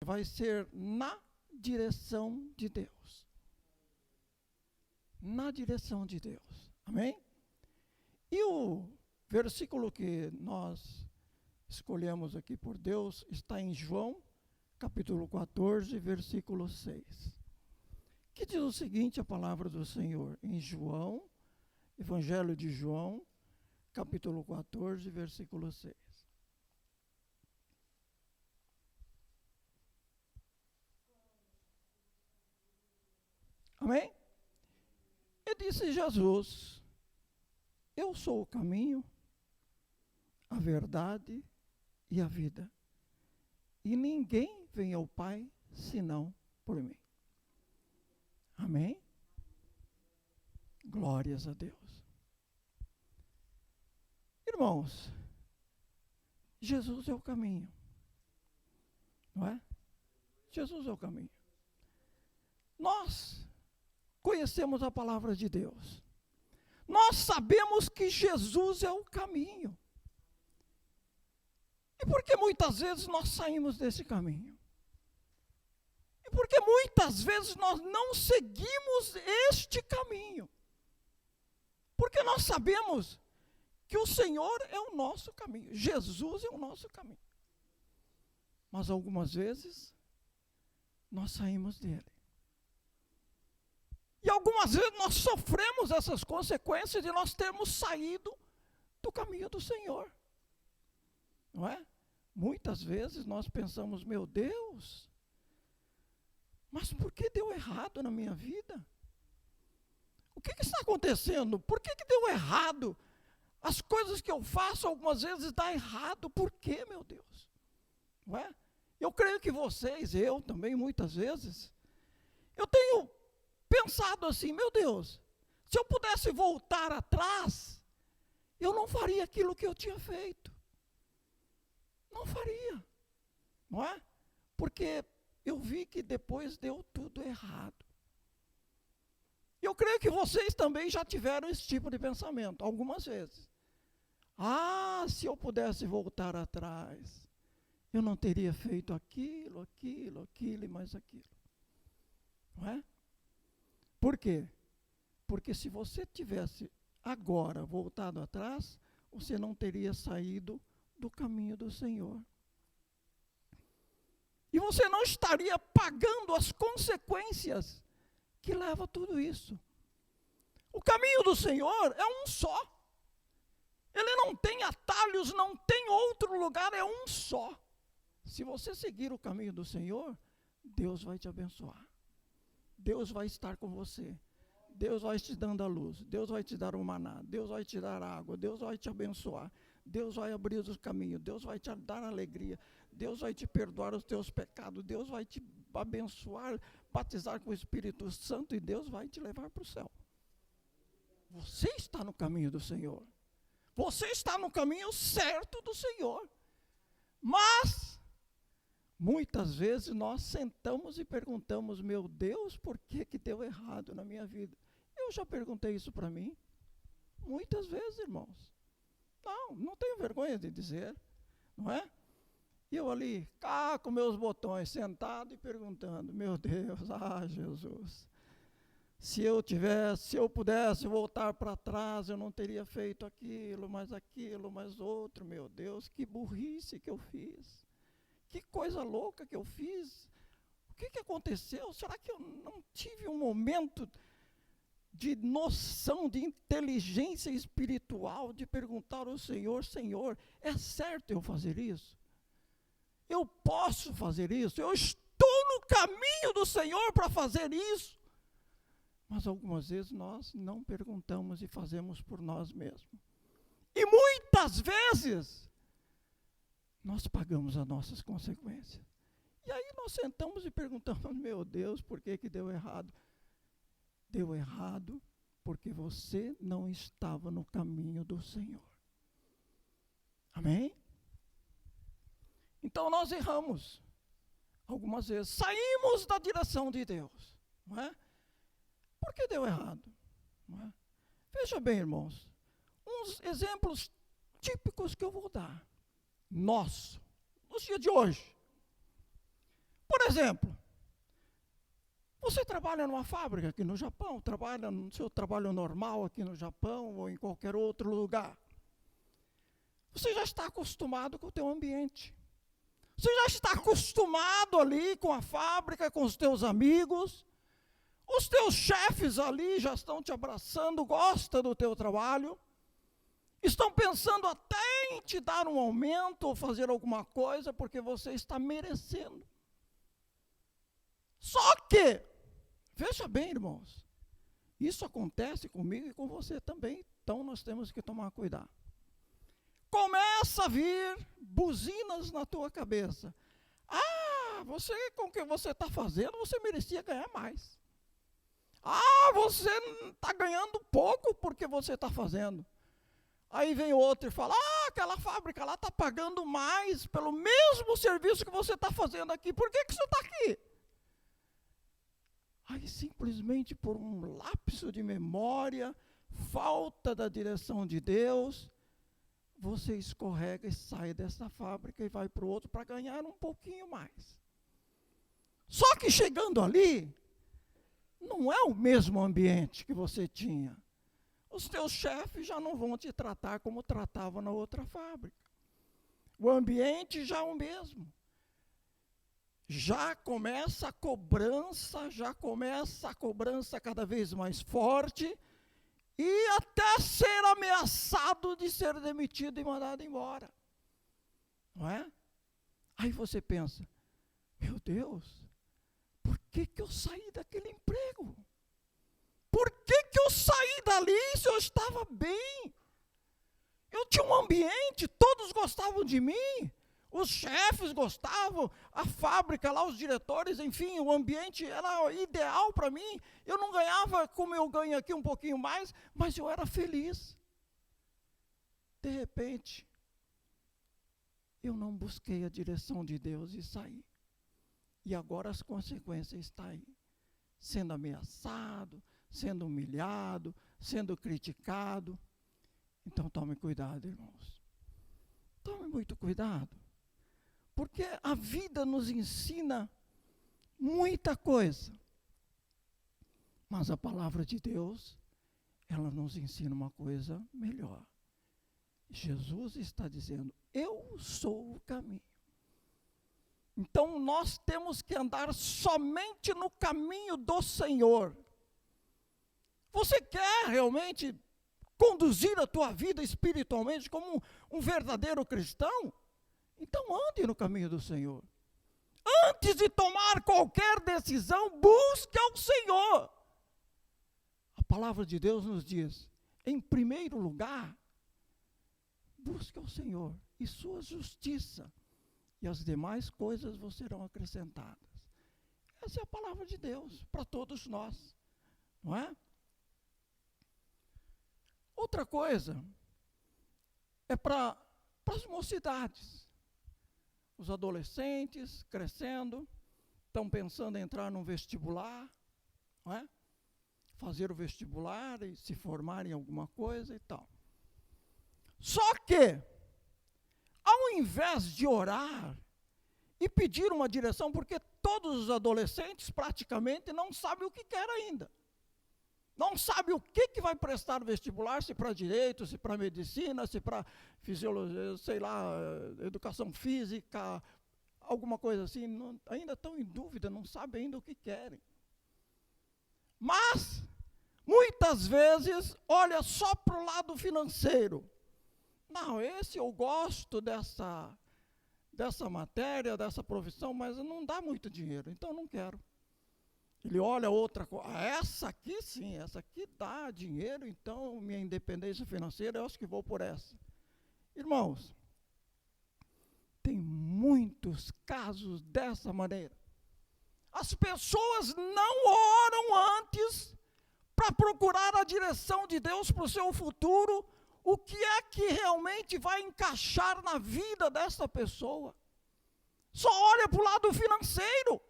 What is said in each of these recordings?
vai ser na direção de Deus. Na direção de Deus. Amém? E o versículo que nós escolhemos aqui por Deus está em João, capítulo 14, versículo 6. Que diz o seguinte, a palavra do Senhor, em João, Evangelho de João, capítulo 14, versículo 6. Amém? E disse Jesus: eu sou o caminho, a verdade e a vida. E ninguém vem ao Pai senão por mim. Amém? Glórias a Deus. Irmãos, Jesus é o caminho. Não é? Jesus é o caminho. Nós conhecemos a palavra de Deus. Nós sabemos que Jesus é o caminho. E por que muitas vezes nós saímos desse caminho? E por que muitas vezes nós não seguimos este caminho? Porque nós sabemos que o Senhor é o nosso caminho. Jesus é o nosso caminho. Mas algumas vezes nós saímos dele. E algumas vezes nós sofremos essas consequências de nós termos saído do caminho do Senhor. Não é? Muitas vezes nós pensamos, meu Deus, mas por que deu errado na minha vida? O que está acontecendo? Por que deu errado? As coisas que eu faço algumas vezes dão errado. Por quê, meu Deus? Não é? Eu creio que vocês, eu também muitas vezes, eu tenho pensado assim, meu Deus, se eu pudesse voltar atrás, eu não faria aquilo que eu tinha feito. Não faria. Não é? Porque eu vi que depois deu tudo errado. Eu creio que vocês também já tiveram esse tipo de pensamento, algumas vezes. Ah, se eu pudesse voltar atrás, eu não teria feito aquilo e mais aquilo. Não é? Por quê? Porque se você tivesse agora voltado atrás, você não teria saído do caminho do Senhor. E você não estaria pagando as consequências que leva a tudo isso. O caminho do Senhor é um só. Ele não tem atalhos, não tem outro lugar, é um só. Se você seguir o caminho do Senhor, Deus vai te abençoar. Deus vai estar com você. Deus vai te dando a luz. Deus vai te dar o maná. Deus vai te dar água. Deus vai te abençoar. Deus vai abrir os caminhos. Deus vai te dar alegria. Deus vai te perdoar os teus pecados. Deus vai te abençoar, batizar com o Espírito Santo e Deus vai te levar para o céu. Você está no caminho do Senhor. Você está no caminho certo do Senhor. Mas muitas vezes nós sentamos e perguntamos, meu Deus, por que deu errado na minha vida? Eu já perguntei isso para mim. Muitas vezes, irmãos. Não tenho vergonha de dizer, não é? E eu ali, com meus botões, sentado e perguntando, meu Deus, Jesus, se eu pudesse voltar para trás, eu não teria feito aquilo, mais outro, meu Deus, que burrice que eu fiz. Que coisa louca que eu fiz. O que aconteceu? Será que eu não tive um momento de noção, de inteligência espiritual, de perguntar ao Senhor, Senhor, é certo eu fazer isso? Eu posso fazer isso? Eu estou no caminho do Senhor para fazer isso? Mas algumas vezes nós não perguntamos e fazemos por nós mesmos. E muitas vezes nós pagamos as nossas consequências. E aí nós sentamos e perguntamos, meu Deus, por que deu errado? Deu errado porque você não estava no caminho do Senhor. Amém? Então nós erramos algumas vezes. Saímos da direção de Deus. Não é? Por que deu errado? Não é? Veja bem, irmãos, uns exemplos típicos que eu vou dar. Nos dias de hoje, Por exemplo, você trabalha numa fábrica aqui no Japão, trabalha no seu trabalho normal aqui no Japão ou em qualquer outro lugar. Você já está acostumado com o teu ambiente. Você já está acostumado ali com a fábrica, com os teus amigos. Os teus chefes ali já estão te abraçando, gostam do teu trabalho. Estão pensando até em te dar um aumento ou fazer alguma coisa, porque você está merecendo. Só que, veja bem, irmãos, isso acontece comigo e com você também, então nós temos que tomar cuidado. Começa a vir buzinas na tua cabeça. Você, com o que você está fazendo, você merecia ganhar mais. Você está ganhando pouco porque você está fazendo. Aí vem outro e fala, aquela fábrica lá está pagando mais pelo mesmo serviço que você está fazendo aqui. Por que você está aqui? Aí simplesmente por um lapso de memória, falta da direção de Deus, você escorrega e sai dessa fábrica e vai para o outro para ganhar um pouquinho mais. Só que chegando ali, não é o mesmo ambiente que você tinha. Os teus chefes já não vão te tratar como tratavam na outra fábrica. O ambiente já é o mesmo. Já começa a cobrança cada vez mais forte, e até ser ameaçado de ser demitido e mandado embora. Não é? Aí você pensa, meu Deus, por que eu saí daquele emprego? Por que eu saí dali se eu estava bem? Eu tinha um ambiente, todos gostavam de mim, os chefes gostavam, a fábrica lá, os diretores, enfim, o ambiente era ideal para mim. Eu não ganhava como eu ganho aqui um pouquinho mais, mas eu era feliz. De repente, eu não busquei a direção de Deus e saí. E agora as consequências estão aí. Sendo ameaçado, sendo humilhado, sendo criticado. Então tome cuidado, irmãos. Tome muito cuidado. Porque a vida nos ensina muita coisa. Mas a palavra de Deus, ela nos ensina uma coisa melhor. Jesus está dizendo, eu sou o caminho. Então nós temos que andar somente no caminho do Senhor. Você quer realmente conduzir a tua vida espiritualmente como um verdadeiro cristão? Então ande no caminho do Senhor. Antes de tomar qualquer decisão, busque ao Senhor. A palavra de Deus nos diz, em primeiro lugar, busque ao Senhor e sua justiça, e as demais coisas vos serão acrescentadas. Essa é a palavra de Deus para todos nós, não é? Outra coisa é para as mocidades. Os adolescentes crescendo, estão pensando em entrar num vestibular, não é? Fazer o vestibular e se formar em alguma coisa e tal. Só que, ao invés de orar e pedir uma direção, porque todos os adolescentes praticamente não sabem o que querem ainda. Não sabe o que vai prestar no vestibular, se para direito, se para medicina, se para fisiologia, sei lá, educação física, alguma coisa assim. Ainda estão em dúvida, não sabem ainda o que querem. Mas, muitas vezes, olha só para o lado financeiro. Não, eu gosto dessa matéria, dessa profissão, mas não dá muito dinheiro, então não quero. Ele olha outra coisa, essa aqui sim, essa aqui dá dinheiro, então minha independência financeira, eu acho que vou por essa. Irmãos, tem muitos casos dessa maneira. As pessoas não oram antes para procurar a direção de Deus para o seu futuro, o que é que realmente vai encaixar na vida dessa pessoa. Só olha para o lado financeiro.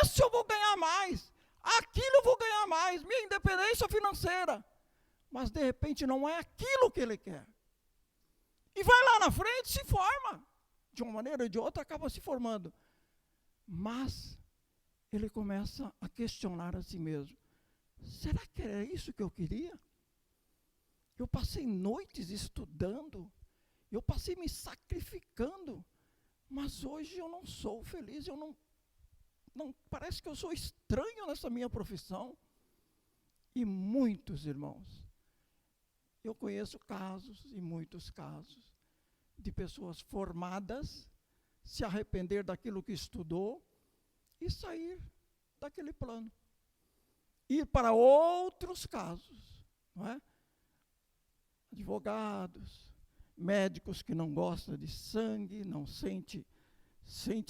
Esse eu vou ganhar mais, aquilo eu vou ganhar mais, minha independência financeira. Mas de repente não é aquilo que ele quer. E vai lá na frente e se forma. De uma maneira ou de outra acaba se formando. Mas ele começa a questionar a si mesmo. Será que era isso que eu queria? Eu passei noites estudando, eu passei me sacrificando, mas hoje eu não sou feliz, eu não parece que eu sou estranho nessa minha profissão. E muitos irmãos, eu conheço casos, e muitos casos, de pessoas formadas, se arrepender daquilo que estudou e sair daquele plano. Ir para outros casos, não é? Advogados, médicos que não gostam de sangue, não sente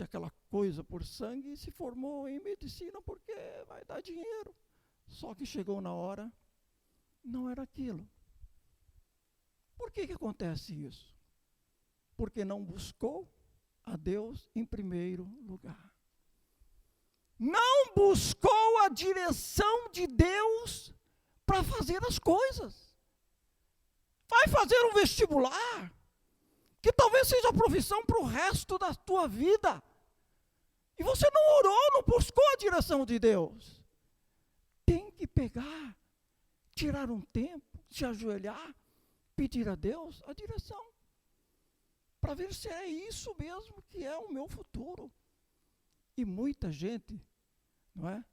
aquela coisa por sangue e se formou em medicina porque vai dar dinheiro. Só que chegou na hora, não era aquilo. Por que acontece isso? Porque não buscou a Deus em primeiro lugar. Não buscou a direção de Deus para fazer as coisas. Vai fazer um vestibular, que talvez seja a profissão para o resto da tua vida. E você não orou, não buscou a direção de Deus. Tem que pegar, tirar um tempo, se ajoelhar, pedir a Deus a direção, para ver se é isso mesmo que é o meu futuro. E muita gente, não é?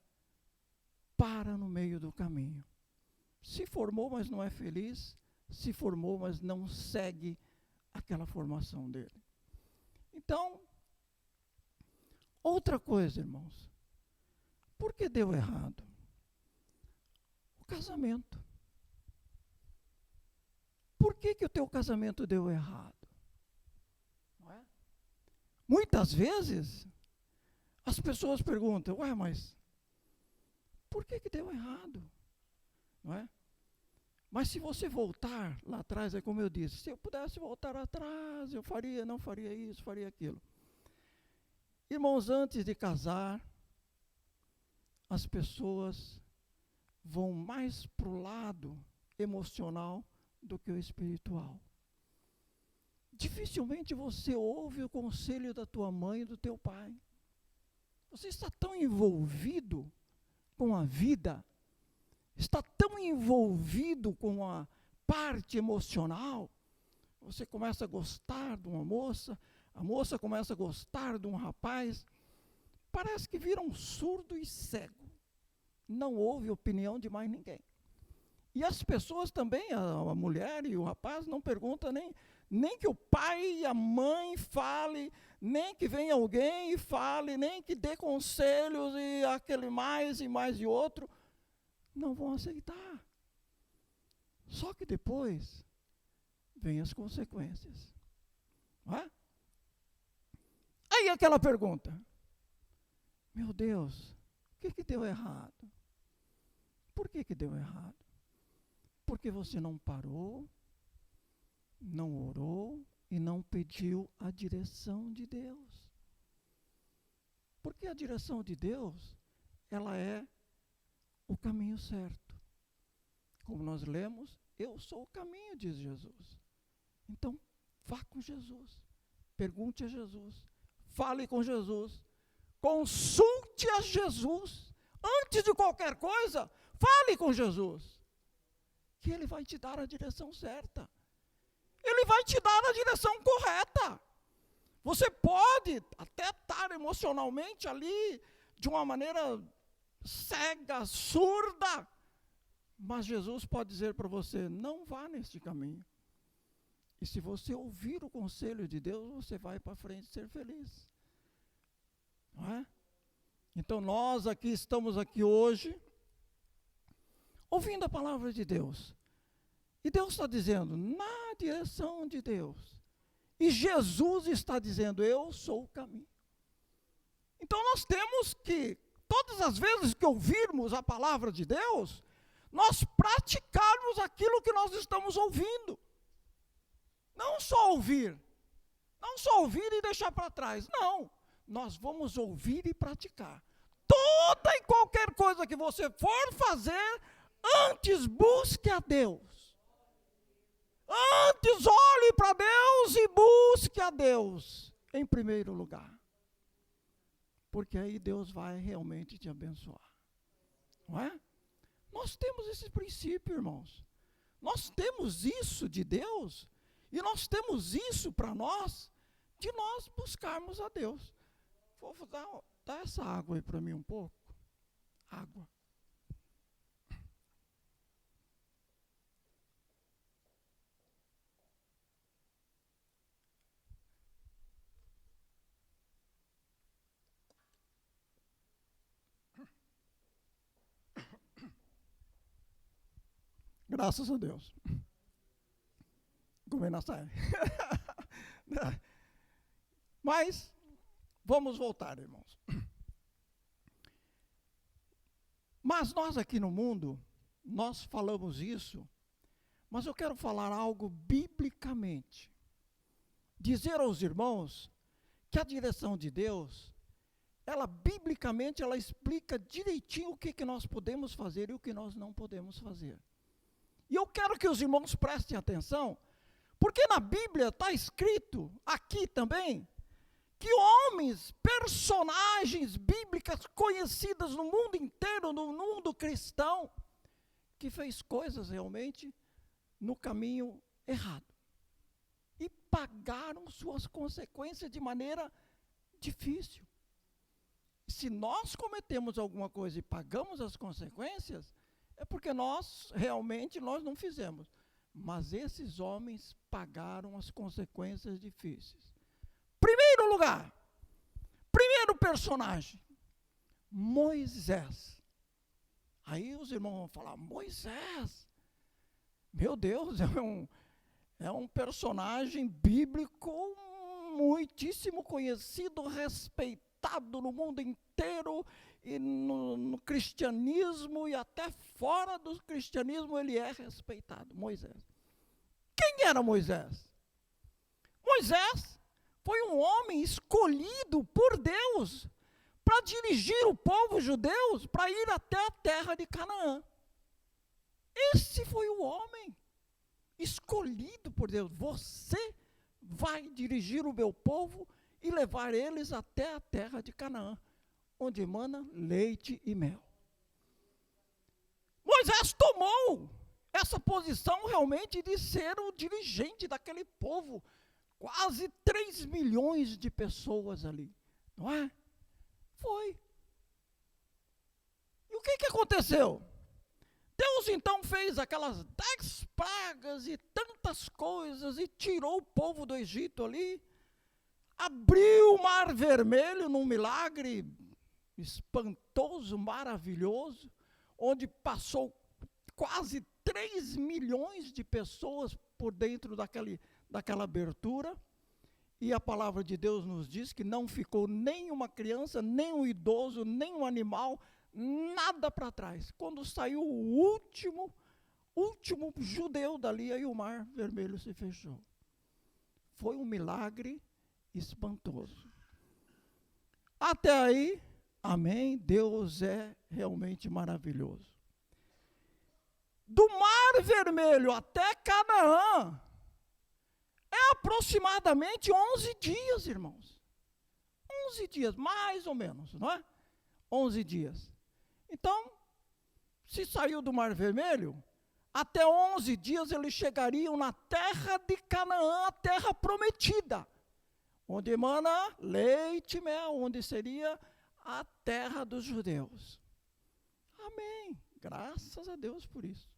Para no meio do caminho. Se formou, mas não é feliz. Se formou, mas não segue aquela formação dele. Então, outra coisa, irmãos. Por que deu errado? O casamento. Por que o teu casamento deu errado? Não é? Muitas vezes, as pessoas perguntam, ué, mas por que deu errado? Não é? Mas se você voltar lá atrás, é como eu disse, se eu pudesse voltar atrás, eu faria, não faria isso, faria aquilo. Irmãos, antes de casar, as pessoas vão mais para o lado emocional do que o espiritual. Dificilmente você ouve o conselho da tua mãe e do teu pai. Você está tão envolvido com a vida, está tão envolvido com a parte emocional, você começa a gostar de uma moça, a moça começa a gostar de um rapaz, parece que vira um surdo e cego, não ouve opinião de mais ninguém. E as pessoas também, a mulher e o rapaz, não perguntam nem que o pai e a mãe fale, nem que venha alguém e fale, nem que dê conselhos e aquele mais e outro, não vão aceitar. Só que depois vem as consequências. Não é? Aí aquela pergunta, meu Deus, o que deu errado? Por que deu errado? Porque você não parou, não orou e não pediu a direção de Deus. Porque a direção de Deus, ela é o caminho certo. Como nós lemos, eu sou o caminho, diz Jesus. Então, vá com Jesus. Pergunte a Jesus. Fale com Jesus. Consulte a Jesus. Antes de qualquer coisa, fale com Jesus. Que Ele vai te dar a direção certa. Ele vai te dar a direção correta. Você pode até estar emocionalmente ali de uma maneira cega, surda, mas Jesus pode dizer para você, não vá neste caminho. E se você ouvir o conselho de Deus, você vai para frente ser feliz. Não é? Então nós estamos aqui hoje, ouvindo a palavra de Deus. E Deus está dizendo, na direção de Deus. E Jesus está dizendo, eu sou o caminho. Então nós temos que, todas as vezes que ouvirmos a palavra de Deus, nós praticarmos aquilo que nós estamos ouvindo. Não só ouvir. Não só ouvir e deixar para trás. Não. Nós vamos ouvir e praticar. Toda e qualquer coisa que você for fazer, antes busque a Deus. Antes olhe para Deus e busque a Deus em primeiro lugar. porque aí Deus vai realmente te abençoar. Não é? Nós temos esse princípio, irmãos. Nós temos isso de Deus, e nós temos isso para nós, de nós buscarmos a Deus. Vou dar essa água aí para mim um pouco. Água. Graças a Deus. Comer na saia. Mas, vamos voltar, irmãos. Mas nós aqui no mundo, nós falamos isso, mas eu quero falar algo biblicamente. Dizer aos irmãos que a direção de Deus, ela biblicamente, ela explica direitinho o que nós podemos fazer e o que nós não podemos fazer. E eu quero que os irmãos prestem atenção, porque na Bíblia está escrito, aqui também, que homens, personagens bíblicas conhecidas no mundo inteiro, no mundo cristão, que fez coisas realmente no caminho errado. E pagaram suas consequências de maneira difícil. Se nós cometemos alguma coisa e pagamos as consequências, é porque nós não fizemos. Mas esses homens pagaram as consequências difíceis. Primeiro lugar, primeiro personagem, Moisés. Aí os irmãos vão falar, Moisés, meu Deus, é um personagem bíblico muitíssimo conhecido, respeitado no mundo inteiro, e no cristianismo e até fora do cristianismo ele é respeitado, Moisés. Quem era Moisés? Moisés foi um homem escolhido por Deus para dirigir o povo judeu para ir até a terra de Canaã. Esse foi o homem escolhido por Deus. Você vai dirigir o meu povo e levar eles até a terra de Canaã, onde emana leite e mel. Moisés tomou essa posição realmente de ser o dirigente daquele povo, quase 3 milhões de pessoas ali, não é? Foi. E o que aconteceu? Deus então fez aquelas 10 pragas e tantas coisas e tirou o povo do Egito ali, abriu o Mar Vermelho num milagre espantoso, maravilhoso, onde passou quase 3 milhões de pessoas por dentro daquela abertura, e a palavra de Deus nos diz que não ficou nem uma criança, nem um idoso, nem um animal, nada para trás. Quando saiu o último judeu dali, aí o Mar Vermelho se fechou. Foi um milagre espantoso. Até aí, amém, Deus é realmente maravilhoso. Do Mar Vermelho até Canaã, é aproximadamente 11 dias, irmãos. 11 dias, mais ou menos, não é? 11 dias. Então, se saiu do Mar Vermelho, até 11 dias eles chegariam na terra de Canaã, a terra prometida, onde emana leite e mel, onde seria a terra dos judeus. Amém. Graças a Deus por isso.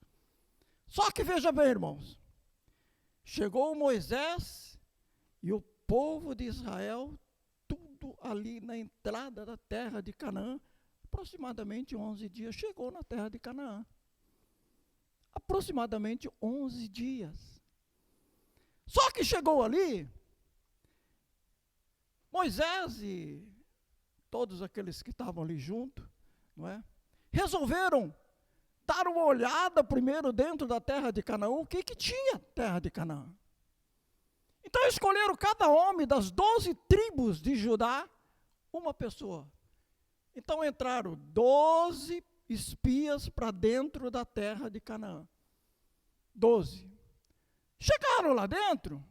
Só que veja bem, irmãos, chegou Moisés e o povo de Israel, tudo ali na entrada da terra de Canaã, aproximadamente 11 dias, chegou na terra de Canaã. Aproximadamente 11 dias. Só que chegou ali, Moisés e todos aqueles que estavam ali junto, não é? Resolveram dar uma olhada primeiro dentro da terra de Canaã, o que tinha terra de Canaã. Então escolheram cada homem das 12 tribos de Judá, uma pessoa. Então entraram 12 espias para dentro da terra de Canaã. 12. Chegaram lá dentro,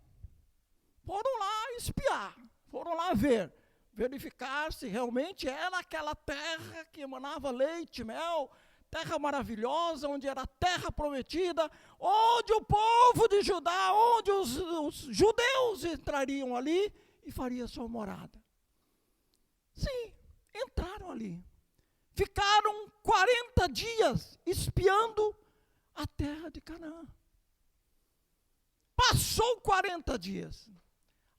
foram lá espiar, foram lá ver. verificar se realmente era aquela terra que emanava leite e mel, terra maravilhosa, onde era a terra prometida, onde o povo de Judá, onde os judeus entrariam ali e faria sua morada. Sim, entraram ali. Ficaram 40 dias espiando a terra de Canaã. Passou 40 dias.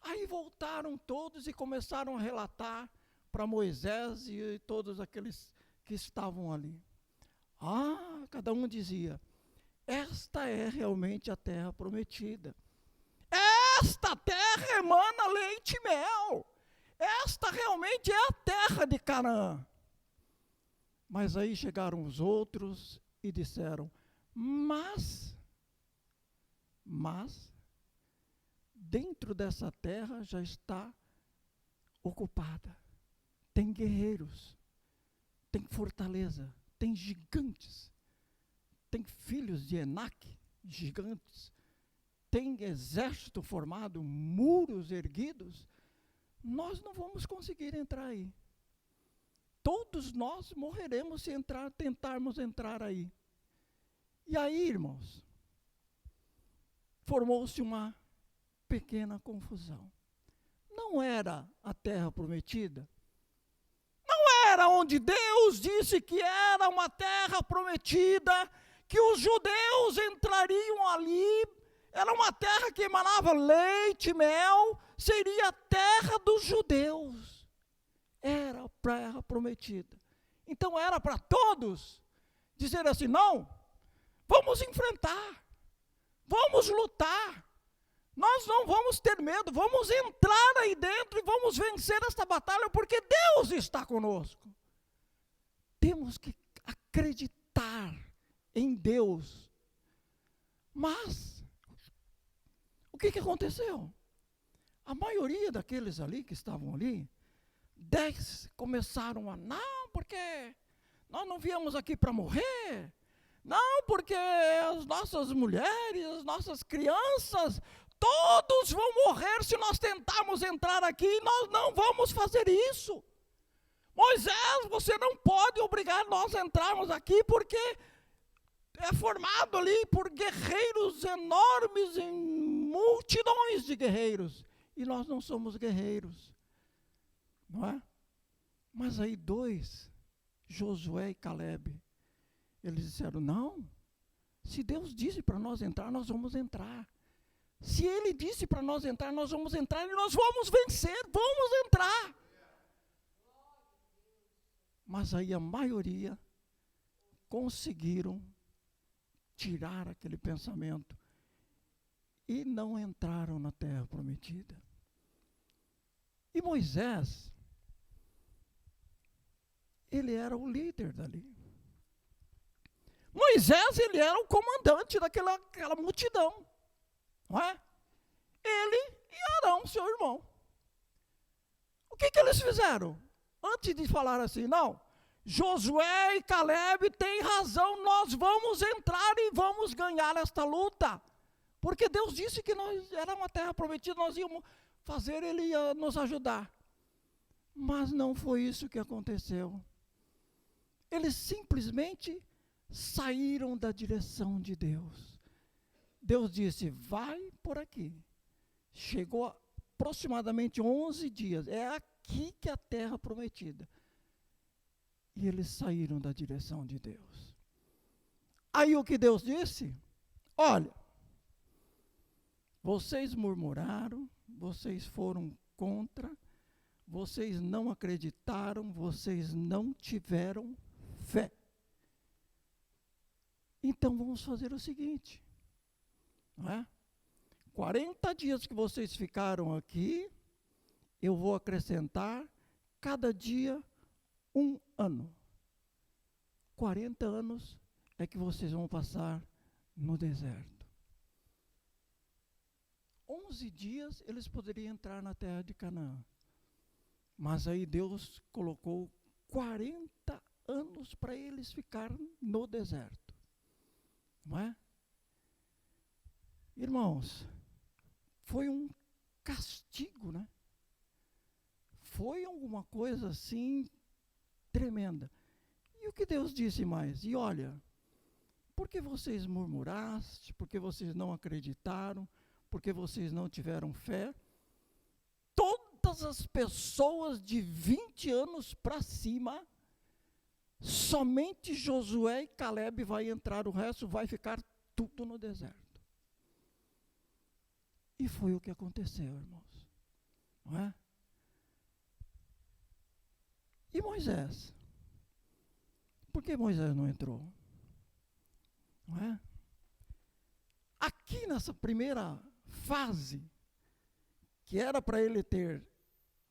Aí voltaram todos e começaram a relatar para Moisés e todos aqueles que estavam ali. Cada um dizia: esta é realmente a terra prometida. Esta terra emana leite e mel. Esta realmente é a terra de Canaã. Mas aí chegaram os outros e disseram: mas, dentro dessa terra já está ocupada. Tem guerreiros, tem fortaleza, tem gigantes, tem filhos de Enaque, gigantes, tem exército formado, muros erguidos. Nós não vamos conseguir entrar aí. Todos nós morreremos se tentarmos entrar aí. E aí, irmãos, formou-se uma pequena confusão. Não era a terra prometida? Não era onde Deus disse que era uma terra prometida, que os judeus entrariam ali, era uma terra que emanava leite e mel, seria a terra dos judeus. Era a terra prometida. Então era para todos dizer assim: não, vamos enfrentar, vamos lutar, nós não vamos ter medo, vamos entrar aí dentro e vamos vencer esta batalha, porque Deus está conosco. Temos que acreditar em Deus. Mas, o que aconteceu? A maioria daqueles ali que estavam ali, 10 começaram a: não, porque nós não viemos aqui para morrer, não, porque as nossas mulheres, as nossas crianças, todos vão morrer se nós tentarmos entrar aqui, nós não vamos fazer isso. Moisés, você não pode obrigar nós a entrarmos aqui, porque é formado ali por guerreiros enormes, em multidões de guerreiros, e nós não somos guerreiros. Não é? Mas aí 2, Josué e Calebe, eles disseram: não, se Deus disse para nós entrar, nós vamos entrar. Se Ele disse para nós entrar, nós vamos entrar e nós vamos vencer, vamos entrar. Mas aí a maioria conseguiram tirar aquele pensamento e não entraram na terra prometida. E Moisés, ele era o líder dali. Moisés, ele era o comandante daquela multidão, não é? Ele e Arão, seu irmão. O que eles fizeram? Antes de falar assim: não, Josué e Calebe têm razão, nós vamos entrar e vamos ganhar esta luta, porque Deus disse que nós era uma terra prometida, nós íamos fazer, Ele ia nos ajudar. Mas não foi isso que aconteceu. Eles simplesmente saíram da direção de Deus. Deus disse: vai por aqui. Chegou aproximadamente 11 dias. É aqui que é a terra prometida. E eles saíram da direção de Deus. Aí o que Deus disse? Olha, vocês murmuraram, vocês foram contra, vocês não acreditaram, vocês não tiveram fé. Então vamos fazer o seguinte, não é? 40 dias que vocês ficaram aqui, eu vou acrescentar cada dia 1 ano. 40 anos é que vocês vão passar no deserto. 11 dias eles poderiam entrar na terra de Canaã. Mas aí Deus colocou 40 anos para eles ficarem no deserto. Não é? Irmãos, foi um castigo, né? foi alguma coisa assim tremenda. E o que Deus disse mais? E olha, porque vocês murmuraste, porque vocês não acreditaram, porque vocês não tiveram fé, todas as pessoas de 20 anos para cima, somente Josué e Caleb vai entrar, o resto vai ficar tudo no deserto. E foi o que aconteceu, irmãos. Não é? E Moisés? Por que Moisés não entrou? Não é? Aqui nessa primeira fase, que era para ele ter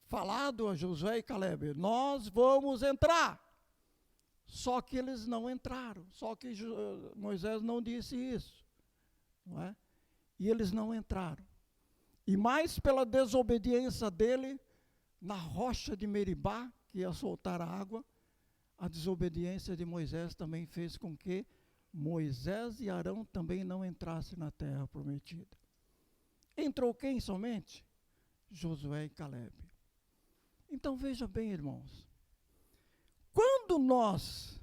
falado a Josué e Caleb, nós vamos entrar. Só que eles não entraram, só que Moisés não disse isso. Não é? E eles não entraram. E mais pela desobediência dele, na rocha de Meribá, que ia soltar a água, a desobediência de Moisés também fez com que Moisés e Arão também não entrassem na terra prometida. Entrou quem somente? Josué e Caleb. Então veja bem, irmãos, quando nós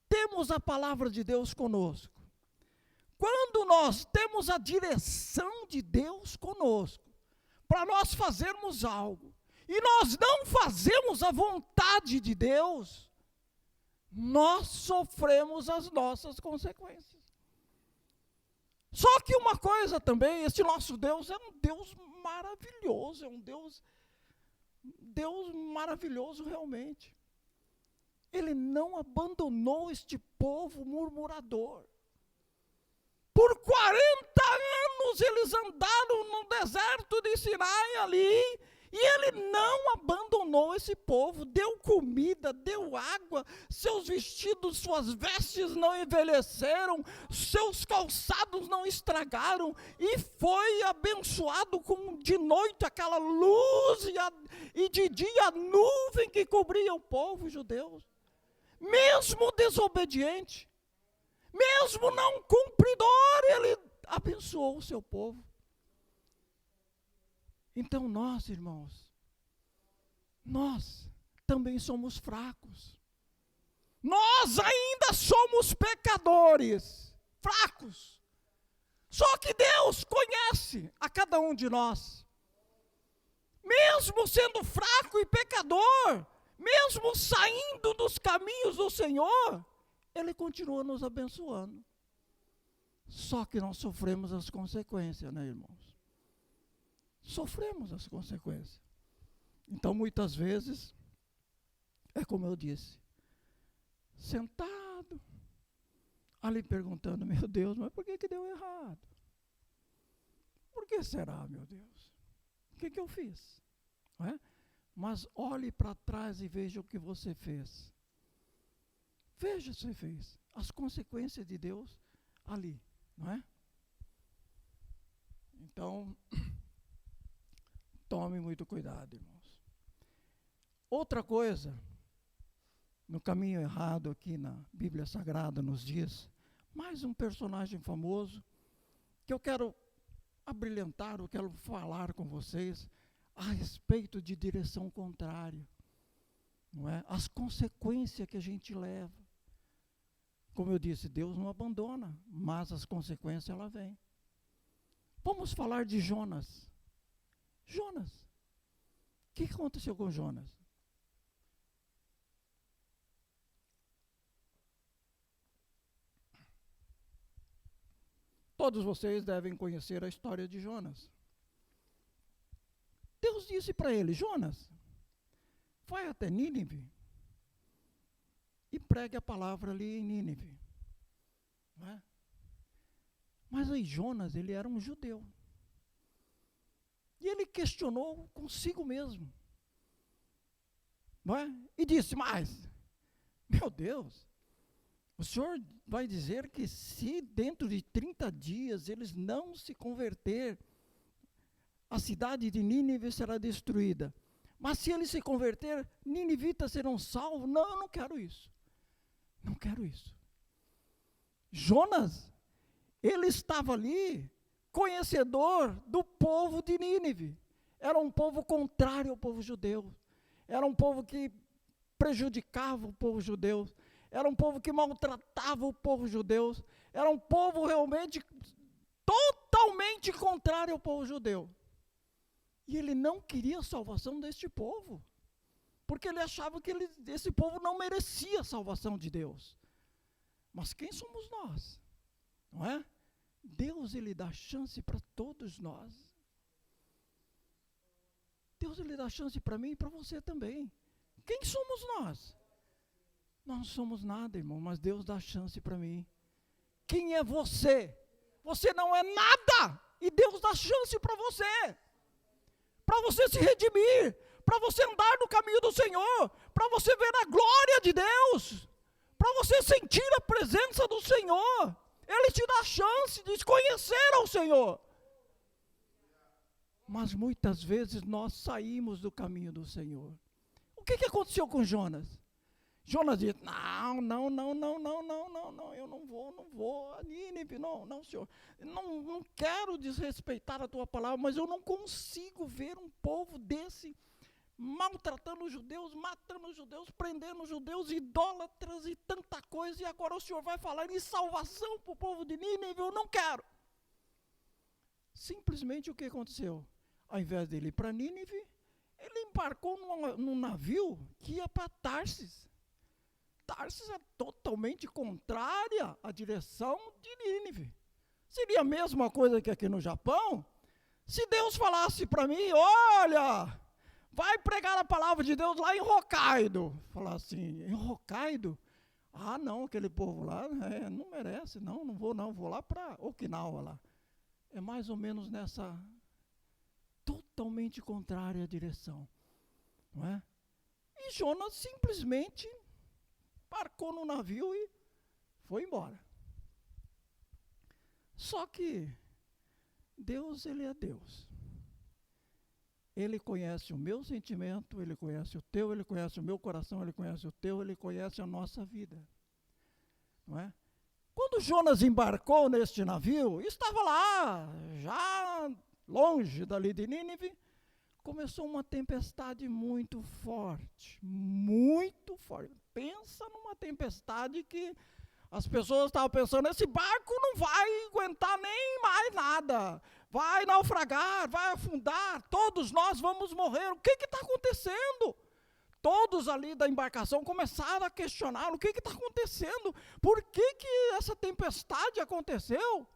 temos a palavra de Deus conosco, quando nós temos a direção de Deus conosco, para nós fazermos algo, e nós não fazemos a vontade de Deus, nós sofremos as nossas consequências. Só que uma coisa também, este nosso Deus é um Deus maravilhoso, é um Deus maravilhoso realmente. Ele não abandonou este povo murmurador. Por 40 anos eles andaram no deserto de Sinai ali, e ele não abandonou esse povo, deu comida, deu água, seus vestidos, suas vestes não envelheceram, seus calçados não estragaram, e foi abençoado com de noite aquela luz e de dia a nuvem que cobria o povo judeu. Mesmo desobediente, mesmo não cumpridor, ele abençoou o seu povo. Então nós, irmãos, nós também somos fracos. Nós ainda somos pecadores, fracos. Só que Deus conhece a cada um de nós. Mesmo sendo fraco e pecador, mesmo saindo dos caminhos do Senhor, Ele continua nos abençoando. Só que nós sofremos as consequências, né, irmãos? Sofremos as consequências. Então, muitas vezes, é como eu disse, sentado, ali perguntando, meu Deus, mas por que deu errado? Por que será, meu Deus? O que eu fiz? Não é? Mas olhe para trás e veja o que você fez. Veja o que você fez. As consequências de Deus ali, não é? Então, tome muito cuidado, irmãos. Outra coisa, no caminho errado aqui na Bíblia Sagrada nos diz, mais um personagem famoso, que eu quero abrilhantar, eu quero falar com vocês a respeito de direção contrária, não é? As consequências que a gente leva. Como eu disse, Deus não abandona, mas as consequências ela vêm. Vamos falar de Jonas. Jonas. O que aconteceu com Jonas? Todos vocês devem conhecer a história de Jonas. Deus disse para ele, Jonas, vai até Nínive e pregue a palavra ali em Nínive. Não é? Mas aí Jonas, ele era um judeu. E ele questionou consigo mesmo. Não é? E disse, mas, meu Deus, o Senhor vai dizer que se dentro de 30 dias eles não se converter, a cidade de Nínive será destruída. Mas se eles se converter, ninivitas serão salvos? Não, eu não quero isso. Não quero isso. Jonas, ele estava ali, conhecedor do povo de Nínive. Era um povo contrário ao povo judeu. era um povo que prejudicava o povo judeu, era um povo que maltratava o povo judeu, era um povo realmente totalmente contrário ao povo judeu. E ele não queria a salvação deste povo, porque ele achava que esse povo não merecia a salvação de Deus. Mas quem somos nós? Não é? Deus, ele dá chance para todos nós. Deus, ele dá chance para mim e para você também. Quem somos nós? Nós não somos nada, irmão, mas Deus dá chance para mim. Quem é você? Você não é nada, e Deus dá chance para você se redimir, para você andar no caminho do Senhor, para você ver a glória de Deus, para você sentir a presença do Senhor. Ele te dá a chance de conhecer ao Senhor. Mas muitas vezes nós saímos do caminho do Senhor. O que aconteceu com Jonas? Jonas disse, não, eu não vou a Nínive, não, Senhor. Não quero desrespeitar a tua palavra, mas eu não consigo ver um povo desse maltratando os judeus, matando os judeus, prendendo os judeus, idólatras e tanta coisa, e agora o Senhor vai falar em salvação para o povo de Nínive, eu não quero. Simplesmente o que aconteceu? Ao invés dele ir para Nínive, ele embarcou num navio que ia para Tarsis. Tarsis é totalmente contrária à direção de Nínive. Seria a mesma coisa que aqui no Japão, se Deus falasse para mim, olha, vai pregar a palavra de Deus lá em Hokkaido. Falar assim, em Hokkaido? Ah, não, aquele povo lá não merece, não vou lá para Okinawa lá. É mais ou menos nessa totalmente contrária à direção, não é? E Jonas simplesmente embarcou no navio e foi embora. Só que Deus, ele é Deus. Ele conhece o meu sentimento, ele conhece o teu, ele conhece o meu coração, ele conhece o teu, ele conhece a nossa vida. Não é? Quando Jonas embarcou neste navio, estava lá, já longe dali de Nínive, começou uma tempestade muito forte, muito forte. Pensa numa tempestade que as pessoas estavam pensando, esse barco não vai aguentar nem mais nada, vai naufragar, vai afundar, todos nós vamos morrer. O que está acontecendo? Todos ali da embarcação começaram a questionar, o que está acontecendo? Por que essa tempestade aconteceu?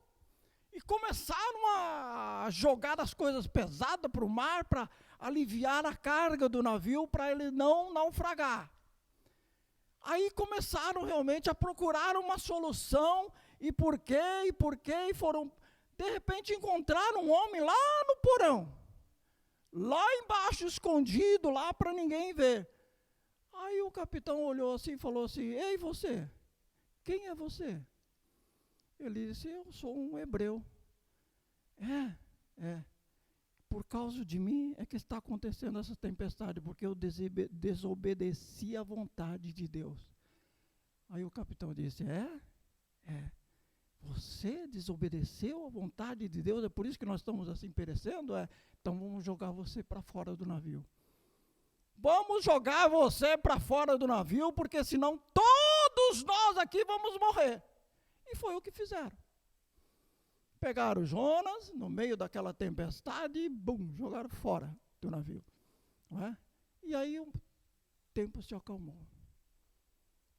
E começaram a jogar as coisas pesadas para o mar, para aliviar a carga do navio, para ele não naufragar. Aí começaram realmente a procurar uma solução, e por quê, e foram, de repente encontraram um homem lá no porão, lá embaixo, escondido, lá para ninguém ver. Aí o capitão olhou assim e falou assim, ei você, quem é você? Ele disse, eu sou um hebreu. Por causa de mim é que está acontecendo essa tempestade, porque eu desobedeci à vontade de Deus. Aí o capitão disse, você desobedeceu à vontade de Deus, é por isso que nós estamos assim perecendo? Então vamos jogar você para fora do navio. Vamos jogar você para fora do navio, porque senão todos nós aqui vamos morrer. E foi o que fizeram. Pegaram Jonas no meio daquela tempestade e jogaram fora do navio. Não é? E aí o tempo se acalmou.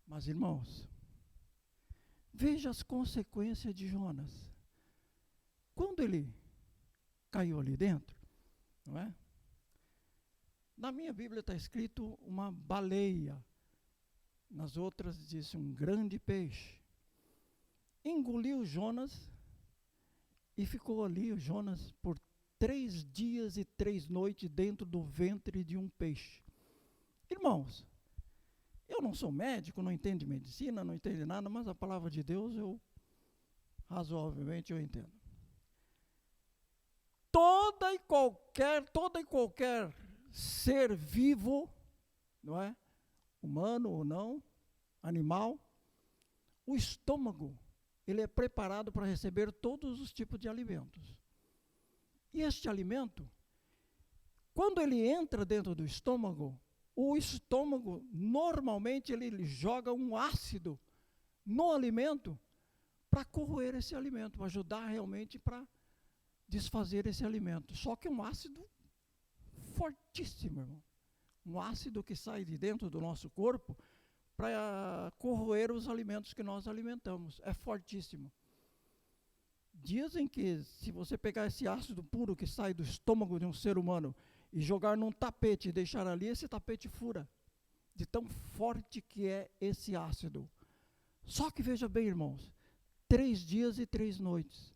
Mas irmãos, veja as consequências de Jonas. Quando ele caiu ali dentro, não é? Na minha Bíblia está escrito uma baleia. Nas outras diz um grande peixe. Engoliu Jonas e ficou ali o Jonas por 3 dias e 3 noites dentro do ventre de um peixe. Irmãos, eu não sou médico, não entendo de medicina, não entendo de nada, mas a palavra de Deus razoavelmente eu entendo. Toda e qualquer ser vivo, não é? Humano ou não, animal, o estômago, ele é preparado para receber todos os tipos de alimentos. E este alimento, quando ele entra dentro do estômago, o estômago, normalmente, ele joga um ácido no alimento para corroer esse alimento, para ajudar realmente para desfazer esse alimento. Só que um ácido fortíssimo, irmão. Um ácido que sai de dentro do nosso corpo para corroer os alimentos que nós alimentamos. É fortíssimo. Dizem que se você pegar esse ácido puro que sai do estômago de um ser humano e jogar num tapete e deixar ali, esse tapete fura. De tão forte que é esse ácido. Só que veja bem, irmãos, 3 dias e 3 noites.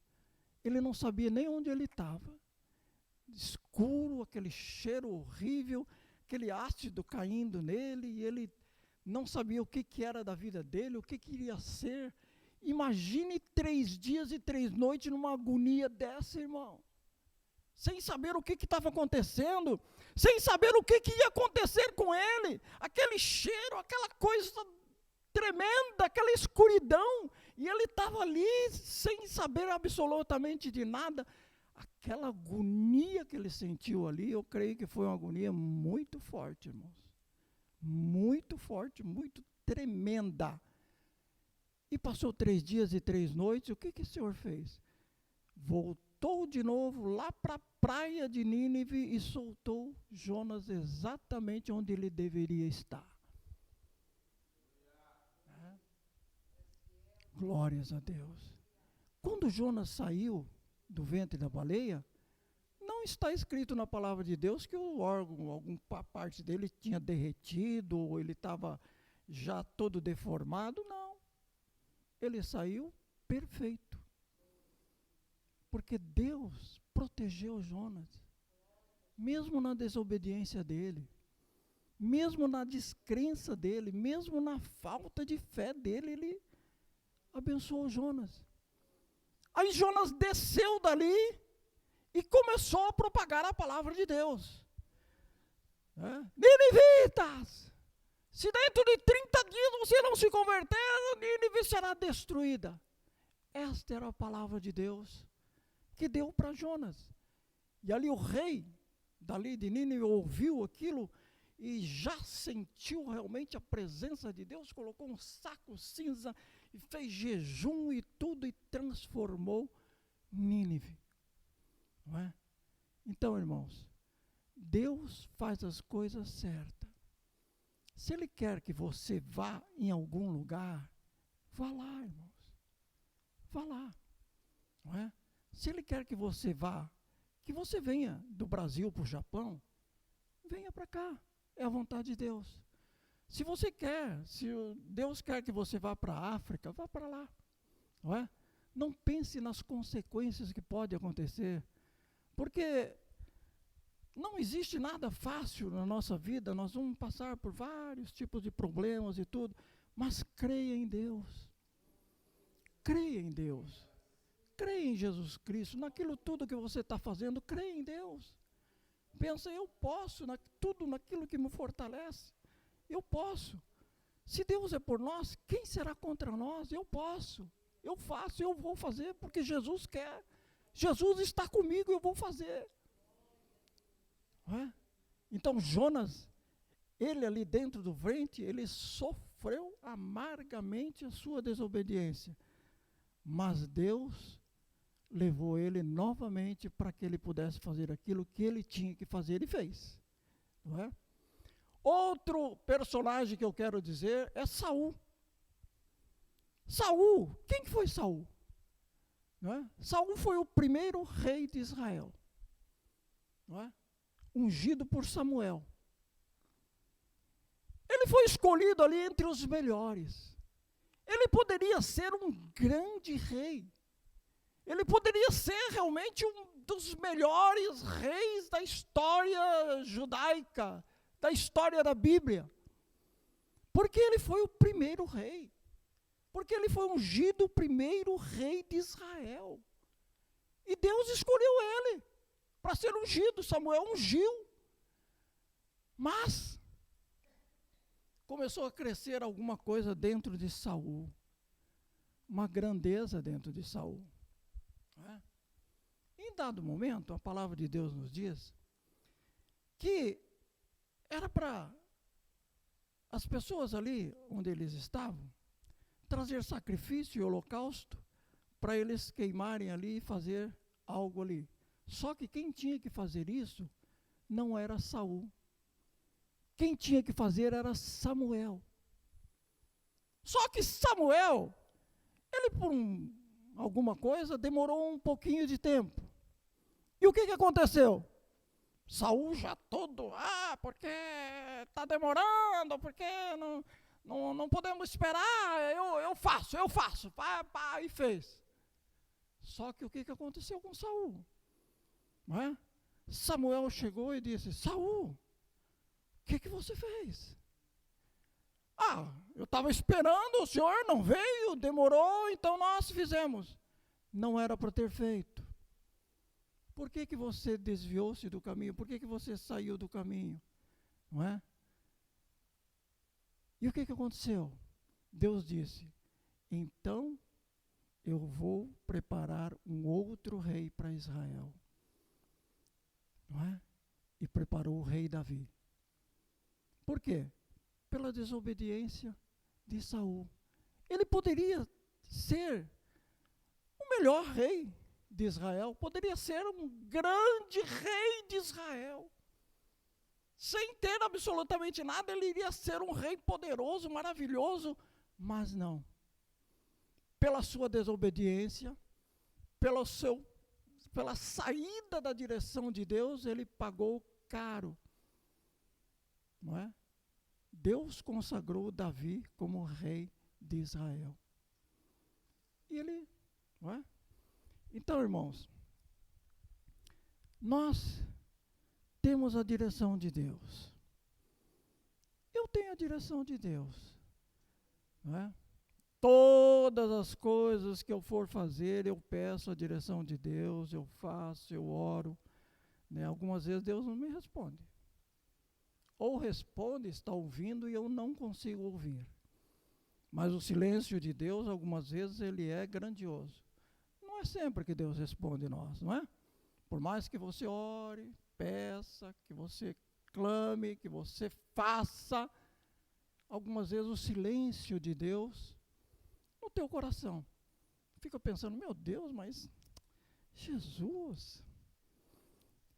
Ele não sabia nem onde ele estava. Escuro, aquele cheiro horrível, aquele ácido caindo nele, e ele não sabia o que era da vida dele, o que iria ser. Imagine 3 dias e 3 noites numa agonia dessa, irmão. Sem saber o que estava acontecendo, sem saber o que ia acontecer com ele. Aquele cheiro, aquela coisa tremenda, aquela escuridão. E ele estava ali sem saber absolutamente de nada. Aquela agonia que ele sentiu ali, eu creio que foi uma agonia muito forte, irmãos. Muito forte, muito tremenda. E passou 3 dias e 3 noites, o que o Senhor fez? Voltou de novo lá para a praia de Nínive e soltou Jonas exatamente onde ele deveria estar. Glórias a Deus. Quando Jonas saiu do ventre da baleia, não está escrito na palavra de Deus que o órgão, alguma parte dele tinha derretido, ou ele estava já todo deformado, não. Ele saiu perfeito. Porque Deus protegeu Jonas, mesmo na desobediência dele, mesmo na descrença dele, mesmo na falta de fé dele, ele abençoou Jonas. Aí Jonas desceu dali e começou a propagar a palavra de Deus. Ninivitas, se dentro de 30 dias você não se converter, Nínive será destruída. Esta era a palavra de Deus que deu para Jonas. E ali o rei dali de Nínive ouviu aquilo e já sentiu realmente a presença de Deus, colocou um saco cinza e fez jejum e tudo e transformou Nínive. Não é? Então, irmãos, Deus faz as coisas certas. Se Ele quer que você vá em algum lugar, vá lá, irmãos. Vá lá. Não é? Se Ele quer que você vá, que você venha do Brasil para o Japão, venha para cá. É a vontade de Deus. Se você quer, se Deus quer que você vá para a África, vá para lá. Não é? Não pense nas consequências que pode acontecer. Porque não existe nada fácil na nossa vida, nós vamos passar por vários tipos de problemas e tudo, mas creia em Deus. Creia em Deus. Creia em Jesus Cristo, naquilo tudo que você está fazendo, creia em Deus. Pensa, eu posso, tudo naquilo que me fortalece, eu posso. Se Deus é por nós, quem será contra nós? Eu posso, eu faço, eu vou fazer, porque Jesus quer. Jesus está comigo, eu vou fazer. Não é? Então Jonas, ele ali dentro do ventre, ele sofreu amargamente a sua desobediência. Mas Deus levou ele novamente para que ele pudesse fazer aquilo que ele tinha que fazer, ele fez. Não é? Outro personagem que eu quero dizer é Saul. Saul, quem foi Saul? Não é? Saul foi o primeiro rei de Israel. Não é? Ungido por Samuel. Ele foi escolhido ali entre os melhores. Ele poderia ser um grande rei. Ele poderia ser realmente um dos melhores reis da história judaica, da história da Bíblia. Porque ele foi o primeiro rei. Porque ele foi ungido o primeiro rei de Israel. E Deus escolheu ele para ser ungido. Samuel ungiu. Mas começou a crescer alguma coisa dentro de Saul. Uma grandeza dentro de Saul. Em dado momento, a palavra de Deus nos diz que era para as pessoas ali onde eles estavam, trazer sacrifício e holocausto para eles queimarem ali e fazer algo ali. Só que quem tinha que fazer isso não era Saul. Quem tinha que fazer era Samuel. Só que Samuel, ele por alguma coisa demorou um pouquinho de tempo. E o que aconteceu? Saul já todo, porque está demorando, porque não podemos esperar, eu faço, e fez. Só que o que aconteceu com Saul? Não é? Samuel chegou e disse: Saul, o que você fez? Eu estava esperando, o senhor não veio, demorou, então nós fizemos. Não era para ter feito. Por que você desviou-se do caminho? Por que você saiu do caminho? Não é? E o que aconteceu? Deus disse: então eu vou preparar um outro rei para Israel. Não é? E preparou o rei Davi. Por quê? Pela desobediência de Saul. Ele poderia ser o melhor rei de Israel, poderia ser um grande rei de Israel. Sem ter absolutamente nada, ele iria ser um rei poderoso, maravilhoso, mas não. Pela sua desobediência, pela saída da direção de Deus, ele pagou caro. Não é? Deus consagrou Davi como rei de Israel. E ele, não é? Então, irmãos, nós temos a direção de Deus. Eu tenho a direção de Deus. Não é? Todas as coisas que eu for fazer, eu peço a direção de Deus, eu faço, eu oro. Né? Algumas vezes Deus não me responde. Ou responde, está ouvindo e eu não consigo ouvir. Mas o silêncio de Deus, algumas vezes, ele é grandioso. Não é sempre que Deus responde nós, não é? Por mais que você ore, peça, que você clame, que você faça, algumas vezes o silêncio de Deus no teu coração. Fica pensando, meu Deus, mas Jesus,